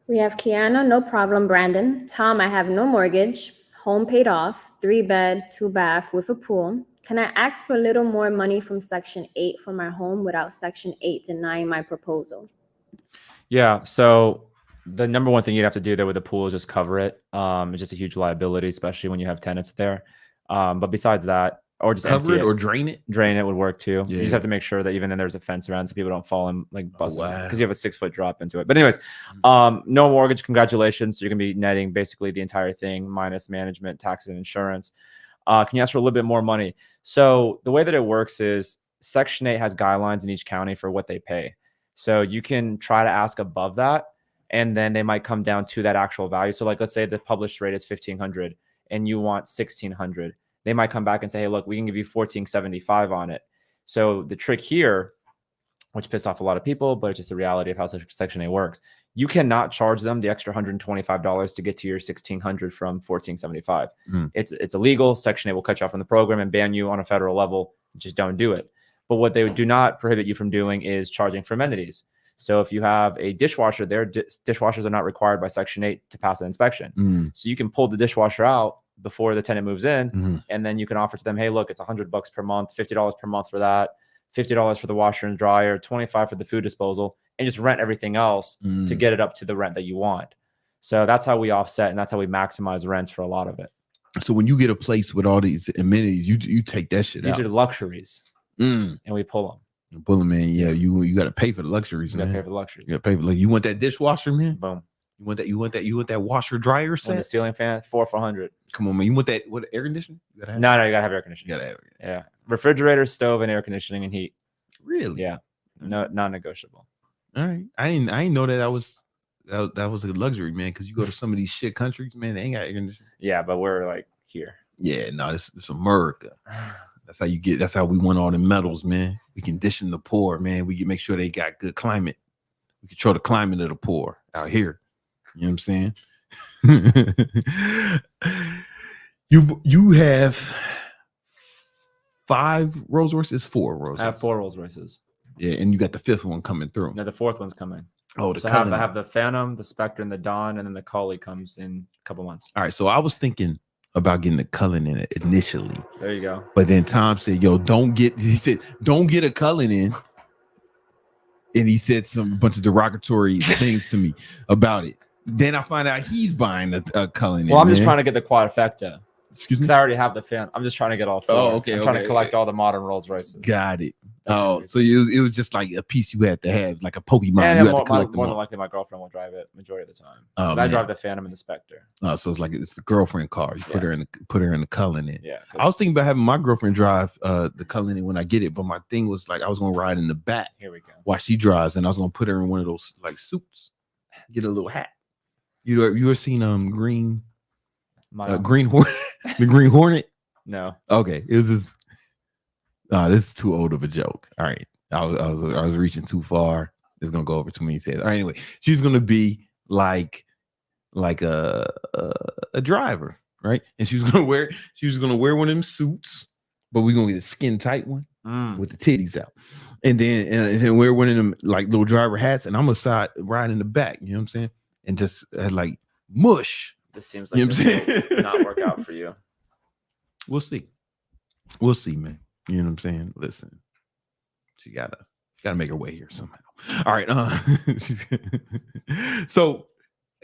We have Kiana, no problem, Brandon. Tom, I have no mortgage, home paid off, 3-bed, 2-bath with a pool. Can I ask for a little more money from Section 8 for my home without Section 8 denying my proposal? Yeah. So the number one thing you'd have to do there with the pool is just cover it. It's just a huge liability, especially when you have tenants there. But besides that, or just cover it or drain it. Drain it would work too. You just have to make sure that even then there's a fence around so people don't fall and like bust because you have a 6-foot drop into it. But anyways, no mortgage. Congratulations. So you're gonna be netting basically the entire thing minus management, tax, and insurance. Can you ask for a little bit more money? So the way that it works is Section 8 has guidelines in each county for what they pay. So you can try to ask above that, and then they might come down to that actual value. So like, let's say the published rate is $1,500 and you want $1,600. They might come back and say, hey, look, we can give you $1,475 on it. So the trick here, which pisses off a lot of people, but it's just the reality of how Section 8 works. You cannot charge them the extra $125 to get to your $1,600 from $1,475. It's illegal. Section 8 will cut you off from the program and ban you on a federal level. Just don't do it. But what they do not prohibit you from doing is charging for amenities. So if you have a dishwasher there, dishwashers are not required by Section 8 to pass an inspection. So you can pull the dishwasher out before the tenant moves in, and then you can offer to them, hey, look, it's $100 per month, $50 per month for that, $50 for the washer and dryer, $25 for the food disposal, and just rent everything else to get it up to the rent that you want. So that's how we offset, and that's how we maximize rents for a lot of it. So when you get a place with all these amenities, you take that shit out. These are luxuries, and we pull them. You pull them in, yeah. You got to pay for the luxuries, man. You got to pay for the luxuries. You got to pay for, like, you want that dishwasher, man? Boom. You want that washer dryer set? The ceiling fan, $400. Come on, man. You want that air conditioning? No, you gotta have air conditioning. You gotta have it. Yeah. Refrigerator, stove, and air conditioning and heat. Really? Yeah. No, non-negotiable. All right. I didn't know that was a luxury, man. Because you go to some of these shit countries, man, they ain't got air conditioning. Yeah, but we're like here. Yeah, no, it's America. That's how we want all the medals, man. We condition the poor, man. We can make sure they got good climate. We control the climate of the poor out here. You know what I'm saying? You have 5 Rolls Royces, 4 Rolls Royces. I have 4 Rolls Royces. Yeah, and you got the 5th one coming through. No, the 4th one's coming. Oh, the so I have the Phantom, the Spectre, and the Dawn, and then the Collie comes in a couple months. All right, so I was thinking about getting the Cullinan initially. There you go. But then Tom said, "Yo, don't get a Cullinan," and he said a bunch of derogatory things to me about it. Then I find out he's buying a Cullinan. Well, I'm just trying to get the quadfecta. Excuse me. Because I already have the fan. I'm just trying to get all 4. Oh, okay. I'm trying to collect all the modern Rolls Royces. Got it. That's so it was just like a piece you had to have, like a Pokemon. And you had more to collect than them all. likely, my girlfriend will drive it majority of the time. Oh, I drive the Phantom and the Spectre. Oh, so it's like it's the girlfriend car. You put her in the Cullinan. Yeah. I was thinking about having my girlfriend drive the Cullinan when I get it, but my thing was like I was gonna ride in the back. Here we go. While she drives, and I was gonna put her in one of those like suits, get a little hat. You ever seen Green Hornet? The Green Hornet? No. Okay, it was just. This is too old of a joke. All right, I was reaching too far. It's gonna go over too many days. All right, anyway, she's gonna be like a driver, right? And she was gonna wear one of them suits, but we're gonna get a skin tight one with the titties out, and then wear one of them like little driver hats, and I'm gonna ride in the back. You know what I'm saying? And just like mush. This seems like this will not work out for you. We'll see, man. You know what I'm saying? Listen, she gotta make her way here somehow. All right. So,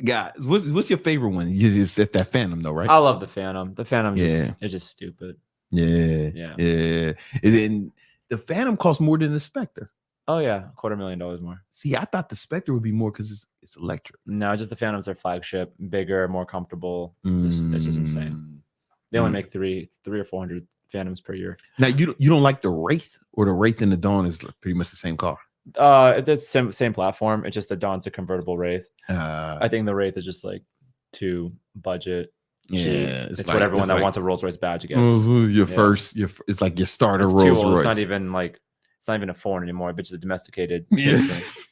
guys, what's your favorite one? You just said that Phantom, though, right? I love the Phantom. The Phantom is just stupid. Yeah. And then the Phantom costs more than the Spectre. Oh yeah, $250,000 more. See, I thought the Spectre would be more because it's electric. No, just the Phantom's their flagship, bigger, more comfortable. It's just insane. They only make 300 or 400 Phantoms per year. Now you don't like the Wraith, or the Wraith and the Dawn is pretty much the same car. It's the same platform. It's just the Dawn's a convertible Wraith. I think the Wraith is just like too budget. Yeah, it's what everyone that wants a Rolls Royce badge gets. It's like your starter Rolls Royce. It's not even a foreign anymore, but it's a domesticated citizen.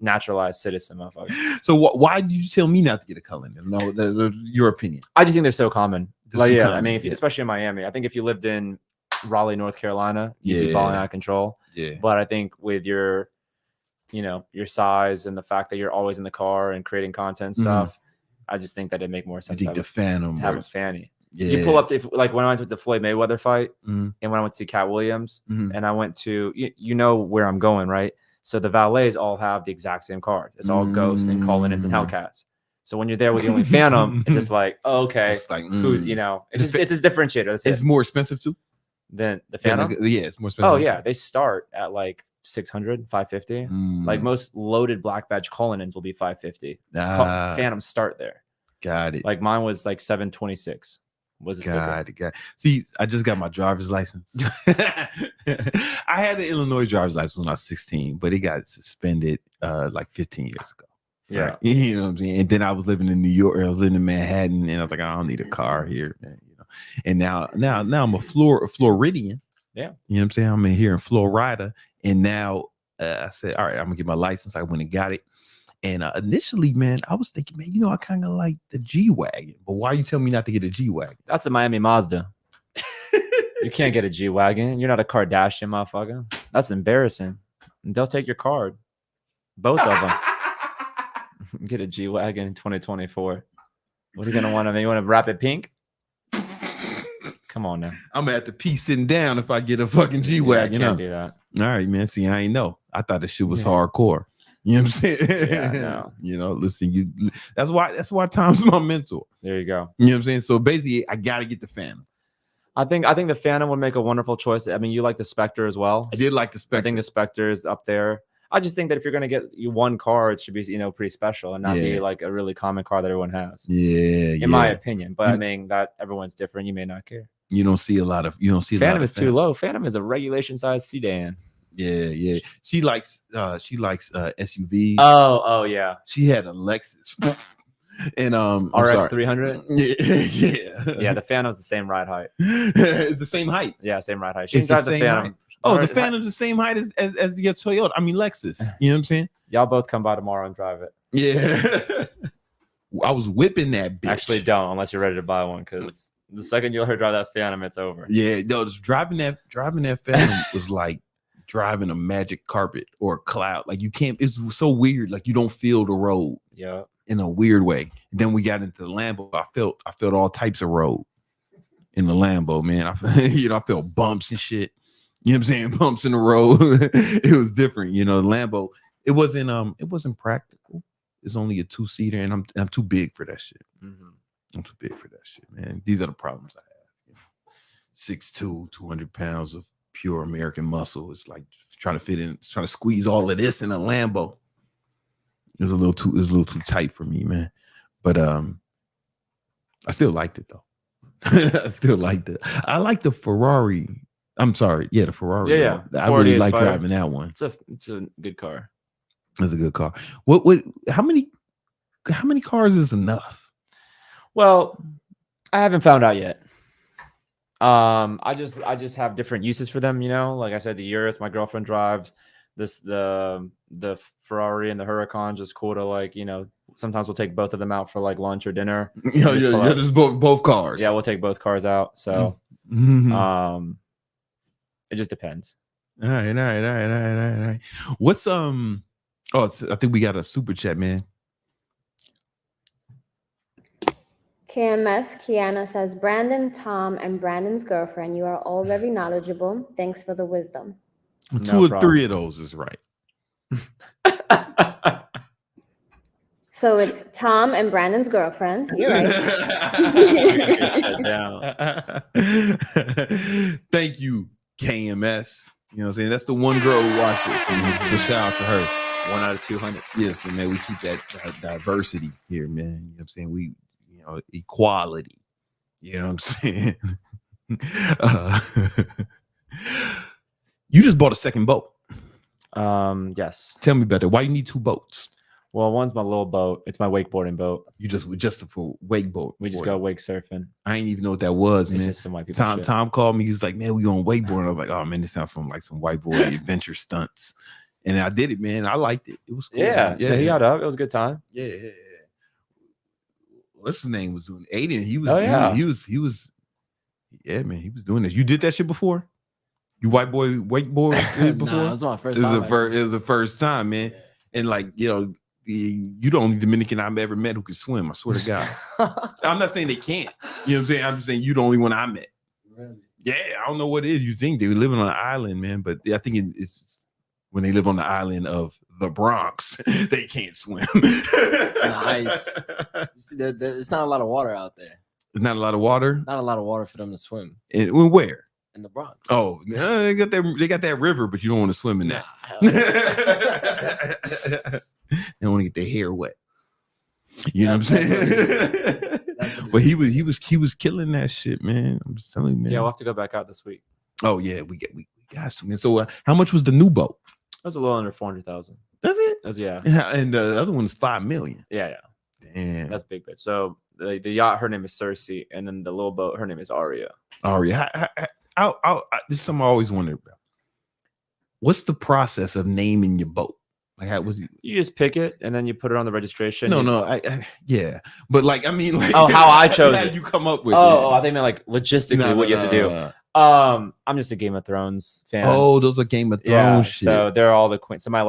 Naturalized citizen, motherfucker. So why did you tell me not to get a Cullinan? No, your opinion. I just think they're so common. I mean, especially in Miami. I think if you lived in Raleigh, North Carolina, you'd be balling out of control. Yeah. But I think with your size and the fact that you're always in the car and creating content stuff, I just think that it'd make more sense to have a fanny. Yeah. You pull up like when I went to the Floyd Mayweather fight, and when I went to see Cat Williams, and I went to you know where I'm going, right? So the valets all have the exact same cars. It's all Ghosts and Cullinans and Hellcats. So when you're there with the only Phantom, it's just like, oh, okay, it's like who's it's a differentiator. It's more expensive too than the Phantom. Yeah, it's more expensive. Oh yeah, they start at like 600, 550. Like most loaded black badge Cullinans will be 550. Phantoms start there. Got it. Like mine was like 726. Was it God. See, I just got my driver's license. I had an Illinois driver's license when I was 16, but it got suspended like 15 years ago. Yeah. Right? You know what I'm saying? And then I was living in New York, I was living in Manhattan, and I was like, I don't need a car here, man. You know. And now I'm a Floridian. Yeah. You know what I'm saying? I'm in here in Florida. And now I said, all right, I'm gonna get my license. I went and got it. And initially, man, I was thinking, man, I kind of like the G-Wagon. But why you tell me not to get a G-Wagon? That's a Miami Mazda. You can't get a G-Wagon. You're not a Kardashian, motherfucker. That's embarrassing. And they'll take your card. Both of them. Get a G-Wagon in 2024. What are you gonna want? I mean, you want to wrap it pink? Come on now. I'm gonna have to pee sitting down if I get a fucking G-Wagon. Can't do that. All right, man. See, I ain't know. I thought this shit was hardcore. You know what I'm saying? Yeah, no. Listen, that's why Tom's my mentor. There you go. You know what I'm saying? So basically, I gotta get the Phantom. I think the Phantom would make a wonderful choice. I mean, you like the Spectre as well. I did like the Spectre. I think the Spectre is up there. I just think that if you're gonna get you one car, it should be pretty special and not be like a really common car that everyone has. Yeah, in my opinion. But I mean that everyone's different. You may not care. You don't see a lot of Phantom is too low. Phantom is a regulation size sedan. Yeah. She likes SUVs. Oh yeah. She had a Lexus. And RX 300. Yeah. The Phantom's the same ride height. It's the same height. Yeah, same ride height. She can drive the Phantom. Height. Oh, the Phantom's the same height as your Toyota. I mean Lexus. You know what I'm saying? Y'all both come by tomorrow and drive it. Yeah. I was whipping that bitch. Actually, don't unless you're ready to buy one because The second you let her drive that Phantom, it's over. Yeah, no, just driving that Phantom was like driving a magic carpet or a cloud. Like you can't. It's so weird. Like you don't feel the road. Yeah. In a weird way. And then we got into the Lambo. I felt all types of road in the Lambo, man. I felt bumps and shit. You know what I'm saying? Bumps in the road. It was different, the Lambo. It wasn't practical. It's only a 2-seater, and I'm too big for that shit. Mm-hmm. I'm too big for that shit, man. These are the problems I have. 6'2", 200 pounds of pure American muscle. It's like trying to squeeze all of this in a Lambo. It was a little too tight for me, man. But I still liked it though. I still liked it. I like the Ferrari. I'm sorry, the Ferrari. Yeah. I really like driving that one. It's a good car. It's a good car. How many cars is enough? Well, I haven't found out yet. I just have different uses for them, Like I said, the Urus my girlfriend drives. The Ferrari and the Huracan, just cool to sometimes we'll take both of them out for like lunch or dinner. Just both cars. Yeah, we'll take both cars out. So it just depends. All right. What's I think we got a super chat, man. KMS Kiana says, Brandon, Tom, and Brandon's girlfriend, you are all very knowledgeable. Thanks for the wisdom. Two or three of those is right. So it's Tom and Brandon's girlfriend. You're right. Thank you, KMS. You know what I'm saying? That's the one girl who watches. So shout out to her. 1 out of 200. Yes, and man, we keep that diversity here, man. You know what I'm saying? We, equality. You know what I'm saying? You just bought a second boat. Yes. Tell me about that. Why you need 2 boats? Well, one's my little boat. It's my wakeboarding boat. You just for wake boat. We just go wake surfing. I ain't even know what that was, man. It's just some white people Tom called me. He was like, "Man, we on wakeboard." I was like, "Oh man, this sounds like some white boy adventure stunts." And I did it, man. I liked it. It was cool. Yeah. He got up. It was a good time. Yeah. What's his name was doing? Aiden. He was. He was. Yeah, man. He was doing this. You did that shit before? You white boy wakeboard before? Nah, it was my first time. It was the first time, man. And like, you the only Dominican I've ever met who can swim. I swear to God. I'm not saying they can't. You know what I'm saying? I'm just saying you the only one I met. Really? Yeah, I don't know what it is. You think they're living on an island, man, but I think it's when they live on the island of the Bronx, they can't swim. Nice. You see, there's not a lot of water out there. There's not a lot of water. Not a lot of water for them to swim. And where? In the Bronx. Oh, they got that river, but you don't want to swim in that. They don't want to get their hair wet. You know what I'm saying? But he was killing that shit, man. I'm just telling you, man. Yeah, we'll have to go back out this week. Oh yeah, we got to, man. So how much was the new boat? It was a little under 400,000. That's it? Yeah. And the other one is $5 million. Yeah. Damn. That's big bitch. So the yacht, her name is Cersei, and then the little boat, her name is Aria. Aria. This is something I always wondered about. What's the process of naming your boat? Like, how was you just pick it and then you put it on the registration? No, yeah, but like, I mean, like, how I chose how it. You come up with? Oh, I think meant like logistically what you have to do. I'm just a Game of Thrones fan. Oh, those are Game of Thrones shit. So they're all the queens. So my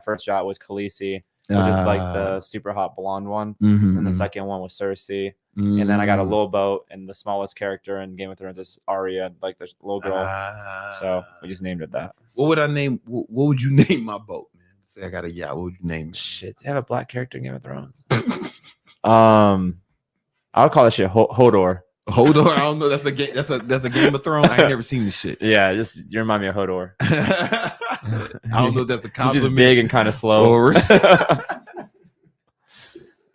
first yacht was Khaleesi, which is like the super hot blonde one, and the second one was Cersei. And then I got a little boat, and the smallest character in Game of Thrones is Arya, like the little girl. So we just named it that. What would I name? What would you name my boat, man? Say I got a yacht. What would you name it? Shit, they have a black character in Game of Thrones. I would call that shit Hodor. Hodor, I don't know. That's a game. That's a Game of Thrones. I ain't never seen this shit. Yeah, you remind me of Hodor. I don't know if that's a compliment. Just big and kind of slow.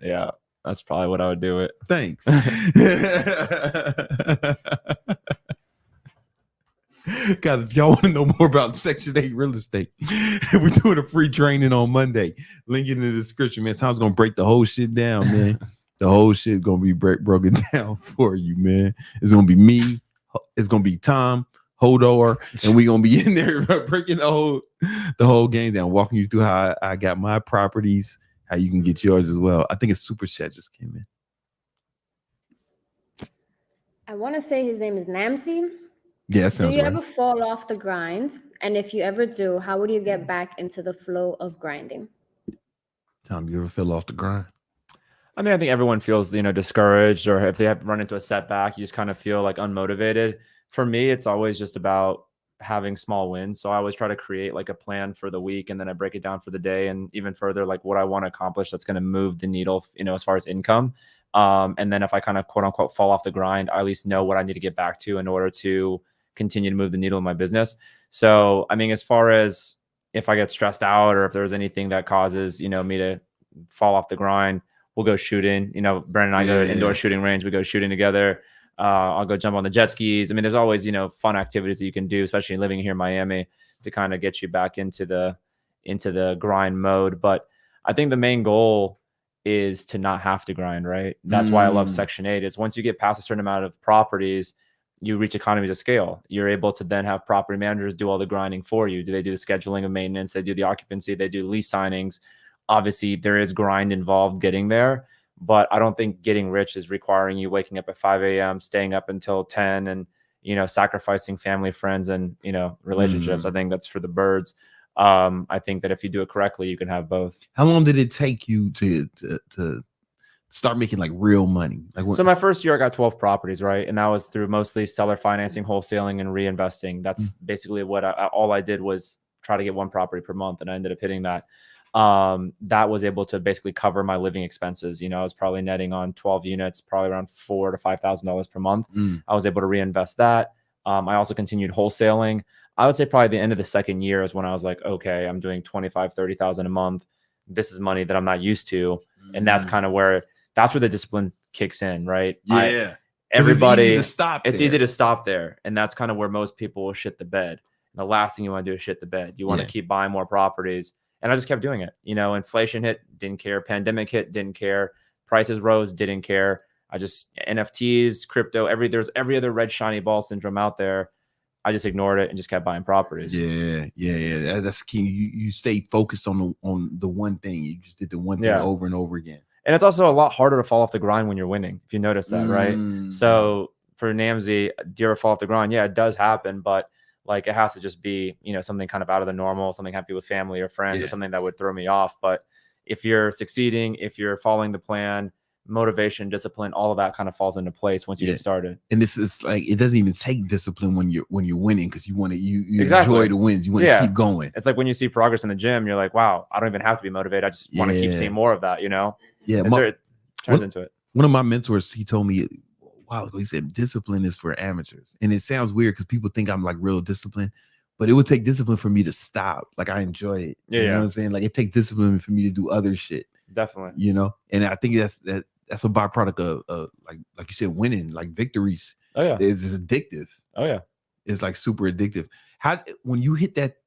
Yeah, that's probably what I would do it. Thanks. Guys, if y'all want to know more about Section 8 real estate, we're doing a free training on Monday. Link in the description, man. Tom's gonna break the whole shit down, man. The whole shit gonna be broken down for you, man. It's gonna be me. It's gonna be Tom, Hodor, and we gonna be in there breaking the whole game down, walking you through how I got my properties, how you can get yours as well. I think it's Superchat just came in. I want to say his name is Namsi. Yeah, that Do sounds you right. ever fall off the grind? And if you ever do, how would you get back into the flow of grinding? Tom, you ever fell off the grind? I mean, I think everyone feels, discouraged, or if they have run into a setback, you just kind of feel like unmotivated. For me, it's always just about having small wins. So I always try to create like a plan for the week, and then I break it down for the day, and even further, like what I want to accomplish that's going to move the needle, as far as income. And then if I kind of quote unquote fall off the grind, I at least know what I need to get back to in order to continue to move the needle in my business. So, I mean, as far as if I get stressed out or if there's anything that causes, me to fall off the grind, we'll go shooting. Brandon and I go to an indoor shooting range. We go shooting together. I'll go jump on the jet skis. I mean, there's always, fun activities that you can do, especially living here in Miami, to kind of get you back into the grind mode. But I think the main goal is to not have to grind, right? That's why I love Section 8 is once you get past a certain amount of properties, you reach economies of scale. You're able to then have property managers do all the grinding for you. Do they do the scheduling of maintenance? They do the occupancy. They do lease signings. Obviously, there is grind involved getting there, but I don't think getting rich is requiring you waking up at 5 a.m., staying up until 10 and, sacrificing family, friends, and, relationships. I think that's for the birds. I think that if you do it correctly, you can have both. How long did it take you to start making like real money? So my first year, I got 12 properties, right? And that was through mostly seller financing, wholesaling, and reinvesting. That's basically what all I did was try to get one property per month. And I ended up hitting that. That was able to basically cover my living expenses. I was probably netting on 12 units, probably around $4,000 to $5,000 per month. I was able to reinvest that. I also continued wholesaling. I would say probably the end of the second year is when I was like, okay, I'm doing 25, 30,000 a month. This is money that I'm not used to. And that's kind of where the discipline kicks in, right? Yeah. Everybody, it's easy to stop there. And that's kind of where most people will shit the bed. The last thing you want to do is shit the bed. You want to keep buying more properties. And I just kept doing it. Inflation hit, didn't care. Pandemic hit, didn't care. Prices rose, didn't care. NFTs, crypto, there's every other red shiny ball syndrome out there. I just ignored it and just kept buying properties. Yeah. That's key. You stay focused on the one thing. You just did the one thing over and over again. And it's also a lot harder to fall off the grind when you're winning, if you notice that, right? So for Namzi, do you ever fall off the grind? Yeah, it does happen, but like it has to just be, something kind of out of the normal, something happy with family or friends or something that would throw me off. But if you're succeeding, if you're following the plan, motivation, discipline, all of that kind of falls into place once you get started. And this is like, it doesn't even take discipline when you're winning, because you want to, you exactly. enjoy the wins. You want to keep going. It's like when you see progress in the gym, you're like, wow, I don't even have to be motivated. I just want to keep seeing more of that, Yeah. It turns into it. One of my mentors, he told me, he said, discipline is for amateurs. And it sounds weird because people think I'm like real disciplined, but it would take discipline for me to stap. Like I enjoy it. You know what I'm saying? Like it takes discipline for me to do other shit. Definitely. And I think that's a byproduct of like you said, winning, like victories. Oh yeah. It's addictive. Oh yeah. It's like super addictive. When you hit that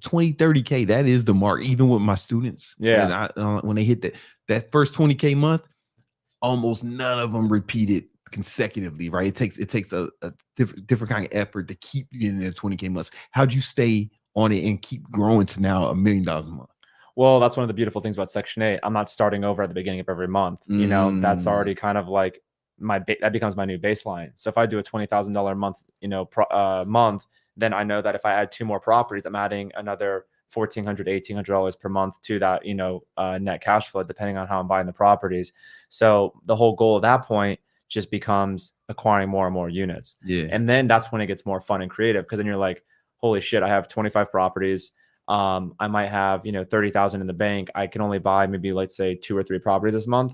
20, 30K, that is the mark, even with my students. Yeah. And when they hit that first 20K month, almost none of them repeat it consecutively, right? It takes a different kind of effort to keep you in there 20K months. How'd you stay on it and keep growing to now $1 million a month? Well, that's one of the beautiful things about Section 8. I'm not starting over at the beginning of every month. That's already kind of like that becomes my new baseline. So if I do a $20,000 a month, month, then I know that if I add 2 more properties, I'm adding another $1,400, $1,800 per month to that, net cash flow, depending on how I'm buying the properties. So the whole goal at that point just becomes acquiring more and more units. Yeah. And then that's when it gets more fun and creative, because then you're like, holy shit, I have 25 properties. I might have, 30,000 in the bank. I can only buy maybe, let's say 2 or 3 properties this month.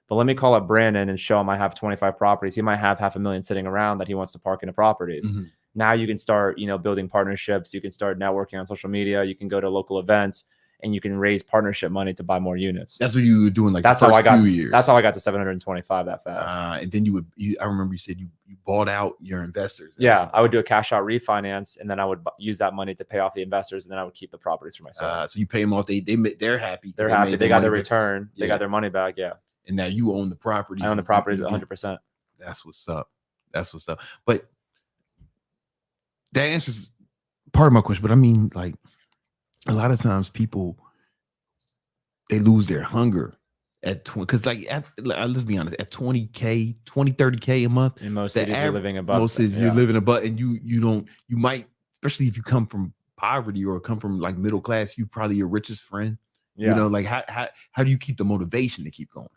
But let me call up Brandon and show him I have 25 properties. He might have $500,000 sitting around that he wants to park into properties. Mm-hmm. Now you can start, building partnerships. You can start networking on social media. You can go to local events and you can raise partnership money to buy more units. That's what you were doing. Like that's how I got. That's how I got to 725 that fast. And then I remember you said you bought out your investors. Yeah, I would do a cash out refinance, and then I would use that money to pay off the investors, and then I would keep the properties for myself. So you pay them off. They're happy. They're happy. They got their return. They got their money back. Yeah. And now you own the properties. I own the properties 100%. That's what's up. But that answers part of my question. But I mean, like, a lot of times people, they lose their hunger at 20, because let's be honest, at 20K, 30K a month, In most the cities, you're living above. most cities you're living above, and you might, especially if you come from poverty or come from like middle class, you probably your richest friend. Yeah. You know, like how do you keep the motivation to keep going?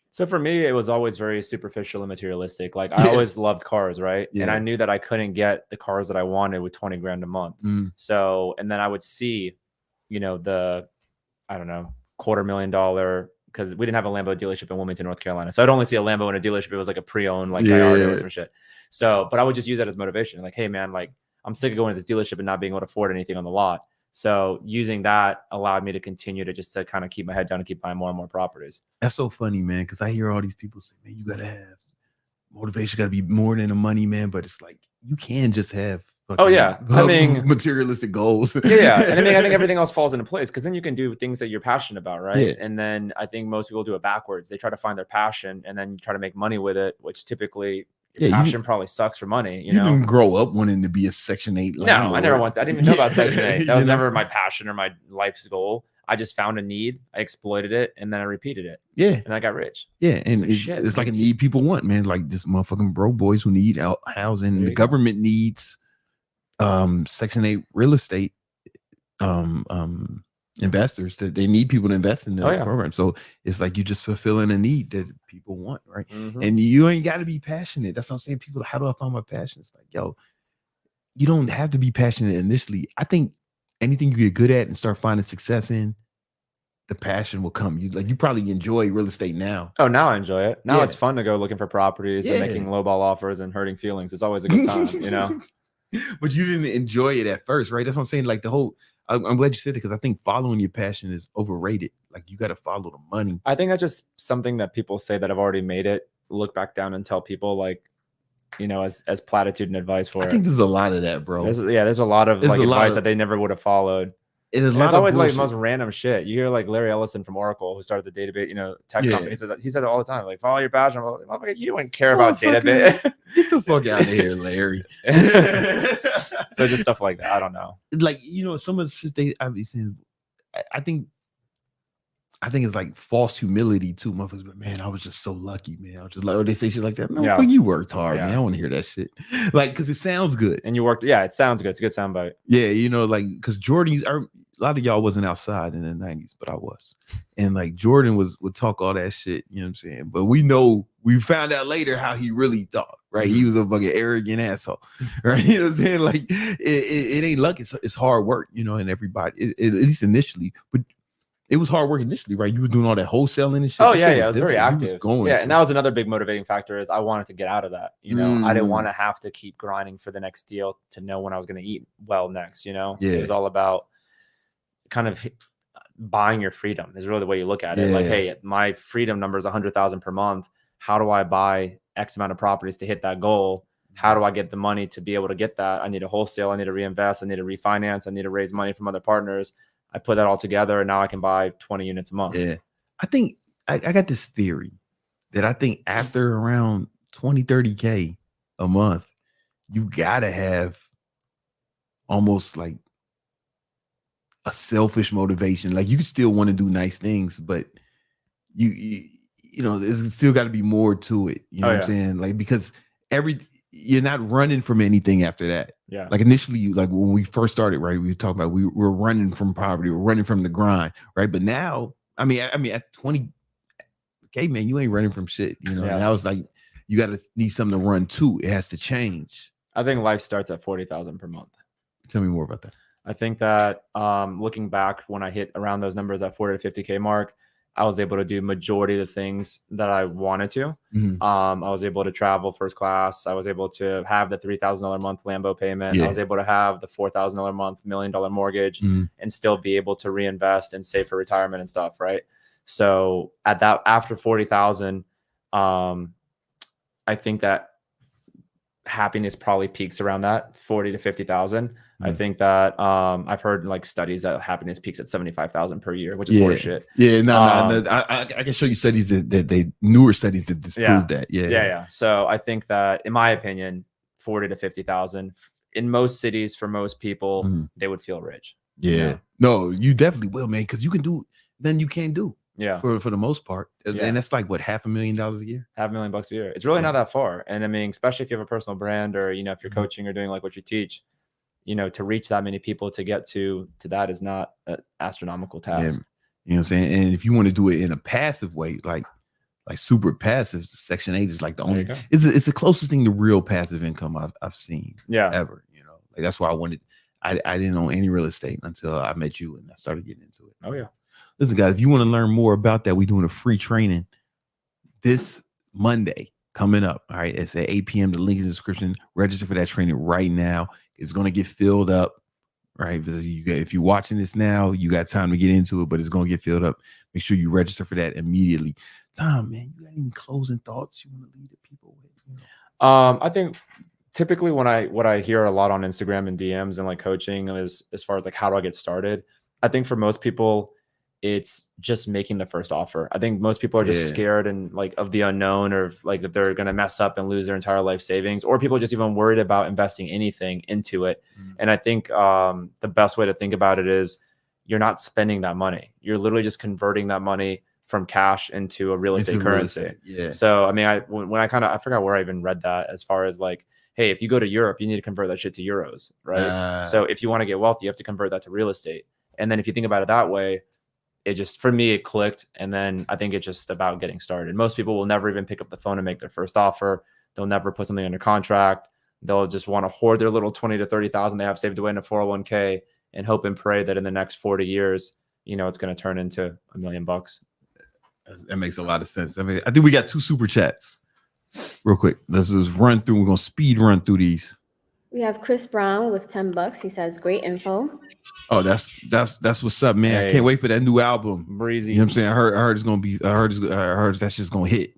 So for me, it was always very superficial and materialistic. Like I always loved cars, right? And I knew that I couldn't get the cars that I wanted with 20 grand a month. So, and then I would see, you know, I don't know, $250,000, because we didn't have a Lambo dealership in Wilmington, North Carolina. So I'd only see a Lambo in a dealership. It was like a pre-owned, like Gallardo or some shit. So, but I would just use that as motivation. Like, hey man, like I'm sick of going to this dealership and not being able to afford anything on the lot. So using that allowed me to continue to kind of keep my head down and keep buying more and more properties. That's so funny, man, because I hear all these people say, man, you got to have motivation, got to be more than the money, man. But it's like, you can just have materialistic goals. Yeah. And I think everything else falls into place, because then you can do things that you're passionate about, right? Yeah. And then I think most people do it backwards. They try to find their passion and then try to make money with it, which typically passion probably sucks for money. You know, didn't grow up wanting to be a Section 8 landlord. No, I didn't even know about Section 8. That was never my passion or my life's goal. I just found a need, I exploited it, and then I repeated it. Yeah. And I got rich. Yeah. And it's like a need people want, man. Like just motherfucking broke boys who need housing. The government needs Section 8 real estate investors, that they need people to invest in the program. So it's like you just fulfilling a need that people want, right? And you ain't got to be passionate. That's what I'm saying. People, how do I find my passion? It's like, yo, you don't have to be passionate initially. I think anything you get good at and start finding success in, the passion will come. You probably enjoy real estate now. Oh, now I enjoy it. Now it's fun to go looking for properties and making lowball offers and hurting feelings. It's always a good time, you know. But you didn't enjoy it at first, right? That's what I'm saying. Like I'm glad you said it, because I think following your passion is overrated. Like you got to follow the money. I think that's just something that people say that have already made it, look back down and tell people, like, you know, as platitude and advice for it. I think there's a lot of that, bro. There's a lot of advice that they never would have followed. It's always like the most random shit. You hear like Larry Ellison from Oracle, who started the database, you know, tech company. He said it all the time, like, follow your passion. Like, you don't care about database. Get the fuck out of here, Larry. So just stuff like that. I don't know. Like, you know, some of the shit I've been saying, I think it's like false humility too. Motherfuckers, but man, I was just so lucky, man. I was just like, or they say shit like that. No, you worked hard, man. I want to hear that shit. Like, because it sounds good. And you worked, it sounds good. It's a good soundbite. Yeah, you know, like, because Jordan, a lot of y'all wasn't outside in the 90s, but I was. And like Jordan would talk all that shit, you know what I'm saying? But we found out later how he really thought, right? He was a fucking arrogant asshole, right? You know what I'm saying? Like, it ain't luck, it's hard work, you know, and everybody, at least initially, but it was hard work initially, right? You were doing all that wholesaling and shit. Oh yeah, I was very active. And that was another big motivating factor, is I wanted to get out of that. You know, I didn't want to have to keep grinding for the next deal to know when I was going to eat well next. You know, it was all about kind of buying your freedom. Is really the way you look at it. Like, hey, my freedom number is 100,000 per month. How do I buy X amount of properties to hit that goal? How do I get the money to be able to get that? I need to wholesale. I need to reinvest. I need to refinance. I need to raise money from other partners. I put that all together, and now I can buy 20 units a month. Yeah. I think I got this theory that I think after around 20, 30K a month, you got to have almost like a selfish motivation. Like, you still want to do nice things, but you know, there's still got to be more to it. You know what I'm saying? Like, because you're not running from anything after that. Yeah. Like initially, like when we first started, right, we were talking about we're running from poverty, we're running from the grind, right? But now, I mean, at 20K, man, you ain't running from shit. You know, now it's like you got to need something to run to. It has to change. I think life starts at 40,000 per month. Tell me more about that. I think that looking back, when I hit around those numbers at 40 to 50K mark, I was able to do majority of the things that I wanted to. I was able to travel first class. I was able to have the $3,000 a month Lambo payment. I was able to have the $4,000 a month $1 million mortgage and still be able to reinvest and save for retirement and stuff. Right. So at that, after 40,000, I think that happiness probably peaks around that 40 to 50,000. I think that I've heard like studies that happiness peaks at 75,000 per year, which is horseshit. Yeah, no, I can show you studies that they newer studies that disprove that. Yeah. So I think that, in my opinion, 40 to 50,000 in most cities for most people, they would feel rich. Yeah. You know? No, you definitely will, man, because you can do then you can't do. Yeah. For the most part. Yeah. And that's like what, $500,000 a year? $500,000 a year. It's really not that far. And I mean, especially if you have a personal brand or, you know, if you're coaching or doing like what you teach, you know, to reach that many people to get to that is not an astronomical task. Yeah. You know what I'm saying? And if you want to do it in a passive way, like super passive, Section 8 is like the only, it's the closest thing to real passive income I've seen ever, you know, like that's why I didn't own any real estate until I met you and I started getting into it. Oh yeah. Listen, guys, if you want to learn more about that, we're doing a free training this Monday coming up. All right. It's at 8 p.m. The link is in the description. Register for that training right now. It's going to get filled up. Right, because if you're watching this now, you got time to get into it, but it's gonna get filled up. Make sure you register for that immediately. Tom, man, you got any closing thoughts you want to leave the people with? You know? I think typically what I hear a lot on Instagram and DMs and like coaching is as far as like how do I get started. I think for most people, it's just making the first offer. I think most people are just scared and like of the unknown, or like that they're going to mess up and lose their entire life savings, or people just even worried about investing anything into it. And I think the best way to think about it is you're not spending that money. You're literally just converting that money from cash into a real estate currency. Yeah. So, I mean, when I forgot where I even read that as far as like, hey, if you go to Europe, you need to convert that shit to euros, right? So if you want to get wealthy, you have to convert that to real estate. And then if you think about it that way, it just, for me, it clicked. And then I think it's just about getting started. Most people will never even pick up the phone and make their first offer. They'll never put something under contract. They'll just want to hoard their little 20 to 30,000 they have saved away in a 401k and hope and pray that in the next 40 years, you know, it's going to turn into $1 million. That makes a lot of sense. I mean, I think we got 2 super chats real quick. Let's just run through. We're going to speed run through these. We have Chris Brown with $10. He says, great info. Oh, that's what's up, man. Hey, I can't wait for that new album. Breezy. You know what I'm saying? I heard it's gonna be. I heard that's just gonna hit.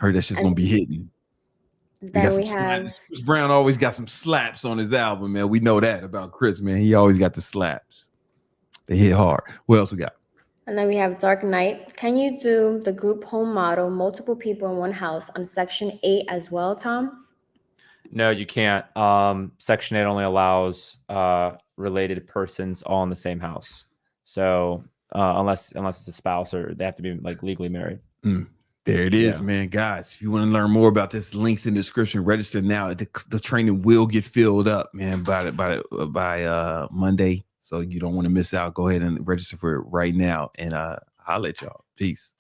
I heard that's just gonna be hitting. Then we have Chris Brown always got some slaps on his album, man. We know that about Chris, man. He always got the slaps. They hit hard. What else we got? And then we have Dark Knight. Can you do the group home model, multiple people in one house on Section 8 as well, Tom? No, you can't. Section 8 only allows related persons all in the same house. So unless it's a spouse or they have to be like legally married. There it is, man. Guys, if you want to learn more about this, links in the description. Register now. The training will get filled up, man, by Monday. So you don't want to miss out. Go ahead and register for it right now. And I'll let y'all. Peace.